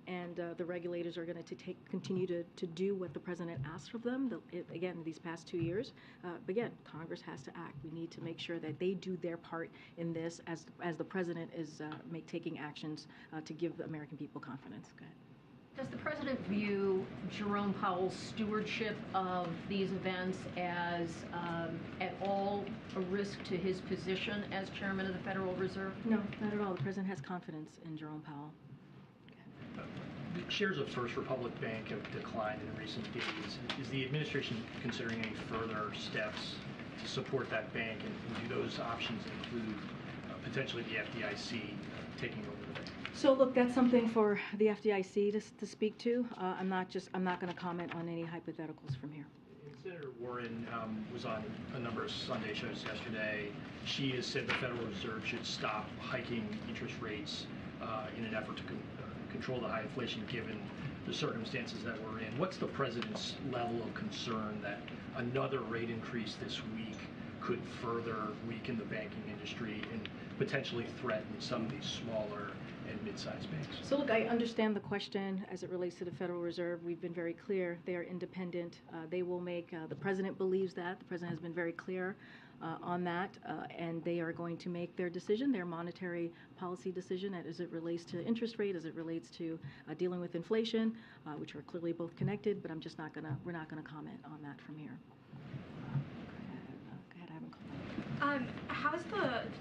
And the regulators are going to continue to do what the president asked of them, again, these past 2 years. But again, Congress has to act. We need to make sure that they do their part in this as the president is taking actions to give the American people confidence. Go ahead. Does the president view Jerome Powell's stewardship of these events as at all a risk to his position as chairman of the Federal Reserve? No, not at all. The president has confidence in Jerome Powell. Shares of First Republic Bank have declined in recent days. Is the administration considering any further steps to support that bank, and do those options include potentially the FDIC taking over the bank? So look, that's something for the FDIC to speak to. I'm not going to comment on any hypotheticals from here. Senator Warren was on a number of Sunday shows yesterday. She has said the Federal Reserve should stop hiking interest rates in an effort to control the high inflation given the circumstances that we're in. What's the president's level of concern that another rate increase this week could further weaken the banking industry and potentially threaten some of these smaller and mid-sized banks? So look, I understand the question as it relates to the Federal Reserve. We've been very clear. They are independent. They will make, the president believes that. The president has been very clear on that, and they are going to make their decision, their monetary policy decision as it relates to interest rate, as it relates to dealing with inflation, which are clearly both connected, but we're not gonna comment on that from here. How's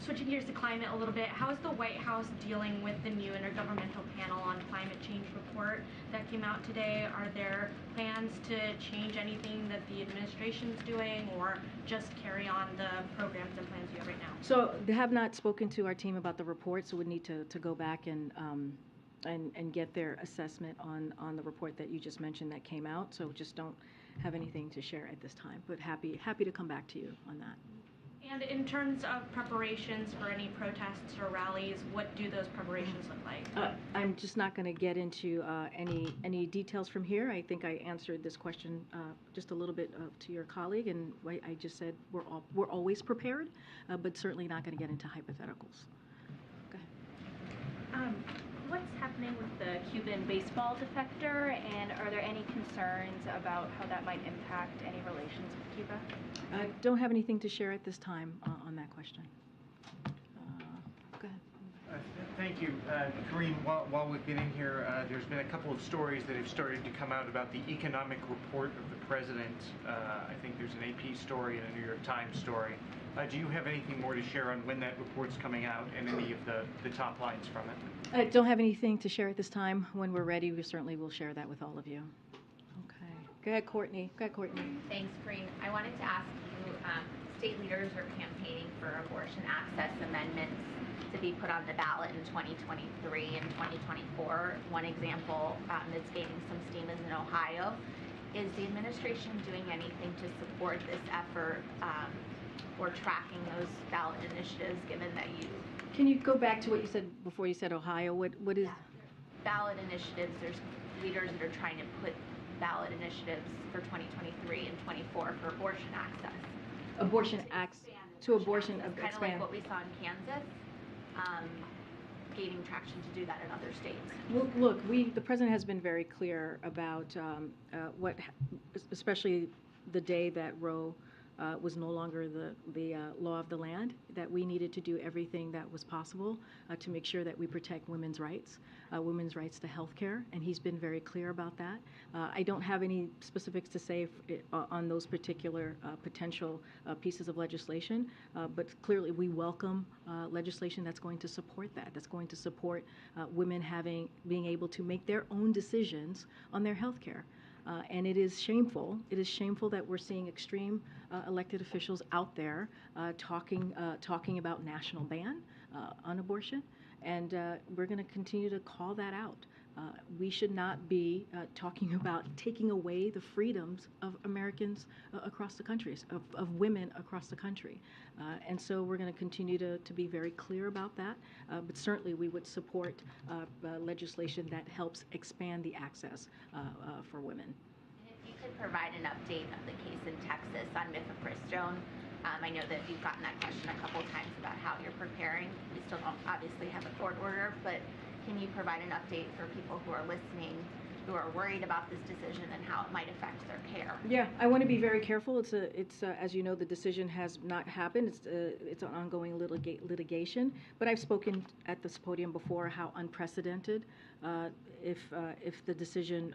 switching gears to climate a little bit, how is the White House dealing with the new Intergovernmental Panel on Climate Change report that came out today? Are there plans to change anything that the administration's doing, or just carry on the programs and plans you have right now? So they have not spoken to our team about the report, so we need to go back and get their assessment on the report that you just mentioned that came out. So just don't have anything to share at this time, but happy to come back to you on that. And in terms of preparations for any protests or rallies, what do those preparations look like? I'm just not going to get into any details from here. I think I answered this question just a little bit to your colleague, and I just said we're always prepared, but certainly not going to get into hypotheticals. Go ahead. What's happening with the Cuban baseball defector, and are there any concerns about how that might impact any relations with Cuba? I don't have anything to share at this time on that question. Go ahead. Thank you. Karine, while we've been in here, there's been a couple of stories that have started to come out about the economic report of the president. I think there's an AP story and a New York Times story. Do you have anything more to share on when that report's coming out and any of the top lines from it? I don't have anything to share at this time. When we're ready, we certainly will share that with all of you. Okay. Go ahead, Courtney. Thanks, Karine. I wanted to ask you, state leaders are campaigning for abortion access amendments to be put on the ballot in 2023 and 2024. One example that's gaining some steam is in Ohio. Is the administration doing anything to support this effort or tracking those ballot initiatives, given that you... Can you go back to what you said before you said Ohio? What is... Ballot initiatives, there's leaders that are trying to put ballot initiatives for 2023 and 24 for abortion access. Abortion access to abortion Kind expand. of like what we saw in Kansas, gaining traction to do that in other states. Well, look, the president has been very clear about especially the day that Roe was no longer the law of the land, that we needed to do everything that was possible to make sure that we protect women's rights to health care, and he's been very clear about that. I don't have any specifics to say on those particular potential pieces of legislation, but clearly we welcome legislation that's going to support that's going to support women being able to make their own decisions on their health care. And it is shameful. It is shameful that we're seeing extreme elected officials out there talking about national ban on abortion, and we're going to continue to call that out. We should not be talking about taking away the freedoms of Americans across the country, of women across the country. And so we're going to continue to be very clear about that. But certainly we would support legislation that helps expand the access for women. And if you could provide an update of the case in Texas on mifepristone. I know that you've gotten that question a couple times about how you're preparing. We still don't obviously have a court order, but can you provide an update for people who are listening, who are worried about this decision and how it might affect their care? Yeah, I want to be very careful. It's as you know, the decision has not happened. It's an ongoing litigation. But I've spoken at this podium before how unprecedented if the decision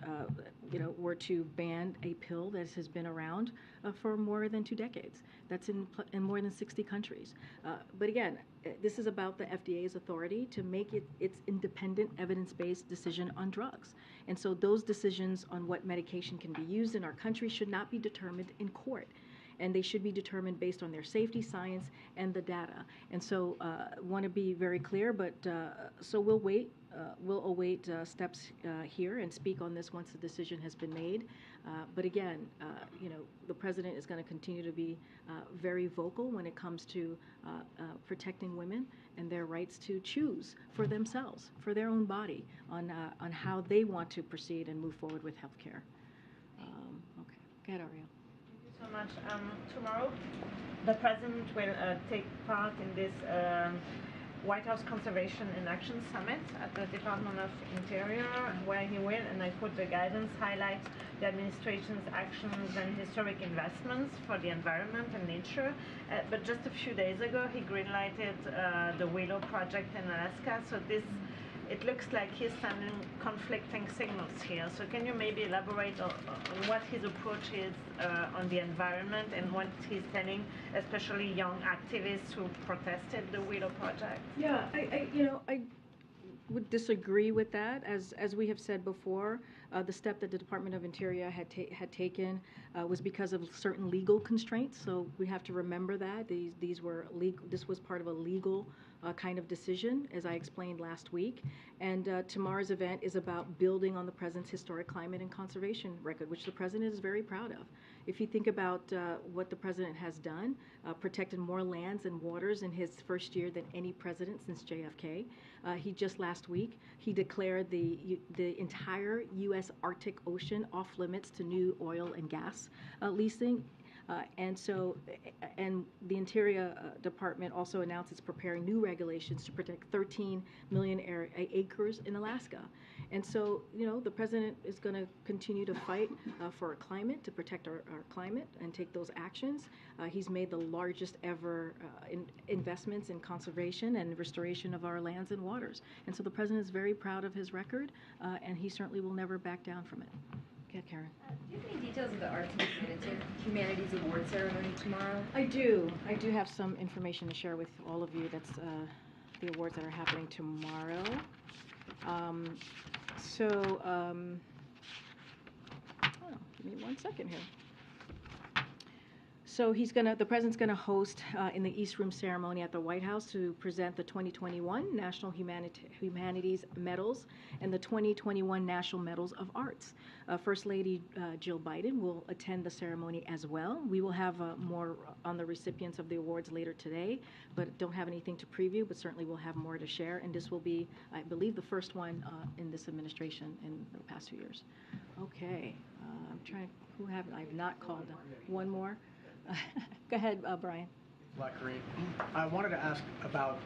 were to ban a pill that has been around for more than 2 decades. That's in more than 60 countries. But again, this is about the FDA's authority to make its independent, evidence-based decision on drugs. And so those decisions on what medication can be used in our country should not be determined in court. And they should be determined based on their safety, science, and the data. And so want to be very clear, but so we'll wait. We'll await steps here and speak on this once the decision has been made. But again, the president is going to continue to be very vocal when it comes to protecting women and their rights to choose for themselves, for their own body, on how they want to proceed and move forward with health care. Okay. Go ahead, Ariel. So much. Tomorrow, the president will take part in this White House Conservation and Action Summit at the Department of Interior, where he will, and I quote the guidance, highlight the administration's actions and historic investments for the environment and nature. But just a few days ago, he greenlighted the Willow project in Alaska. So it looks like he's sending conflicting signals here. So can you maybe elaborate on what his approach is on the environment and what he's telling, especially young activists who protested the Willow project? Yeah, I would disagree with that. As we have said before, the step that the Department of Interior had taken was because of certain legal constraints. So we have to remember that these were legal. This was part of a legal kind of decision, as I explained last week. And tomorrow's event is about building on the president's historic climate and conservation record, which the president is very proud of. If you think about what the president has done, protected more lands and waters in his first year than any president since JFK. He just last week, he declared the entire U.S. Arctic Ocean off limits to new oil and gas leasing. And the Interior Department also announced it's preparing new regulations to protect 13 million acres in Alaska. And so, the president is going to continue to fight for our climate, to protect our climate and take those actions. He's made the largest ever investments in conservation and restoration of our lands and waters. And so the president is very proud of his record, and he certainly will never back down from it. Yeah, Karen. Do you have any details of the Arts and Humanities Award ceremony tomorrow? I do. I do have some information to share with all of you. That's the awards that are happening tomorrow. Give me 1 second here. So the president's going to host in the East Room ceremony at the White House to present the 2021 National Humanities Medals and the 2021 National Medals of Arts. First Lady Jill Biden will attend the ceremony as well. We will have more on the recipients of the awards later today, but don't have anything to preview, but certainly we'll have more to share. And this will be, I believe, the first one in this administration in the past 2 years. Okay, I'm trying, I've not called, one more. Go ahead, Brian. Karine. I wanted to ask about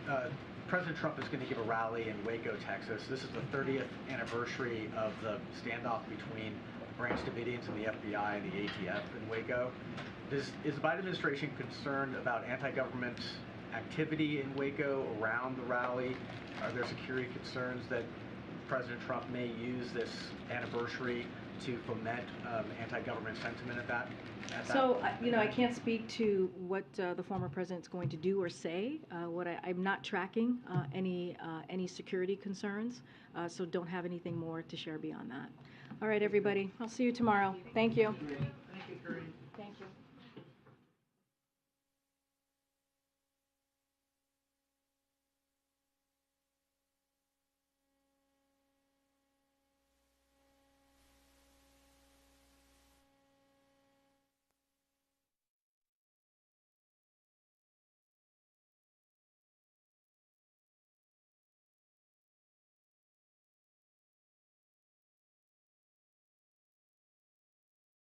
President Trump is going to give a rally in Waco, Texas. This is the 30th anniversary of the standoff between Branch Davidians and the FBI and the ATF in Waco. Is the Biden administration concerned about anti-government activity in Waco around the rally? Are there security concerns that President Trump may use this anniversary to foment anti-government sentiment at that? So, I can't speak to what the former president's going to do or say. I'm not tracking any security concerns, so don't have anything more to share beyond that. All right, everybody. I'll see you tomorrow. Thank you. Thank you, Karine. Thank you.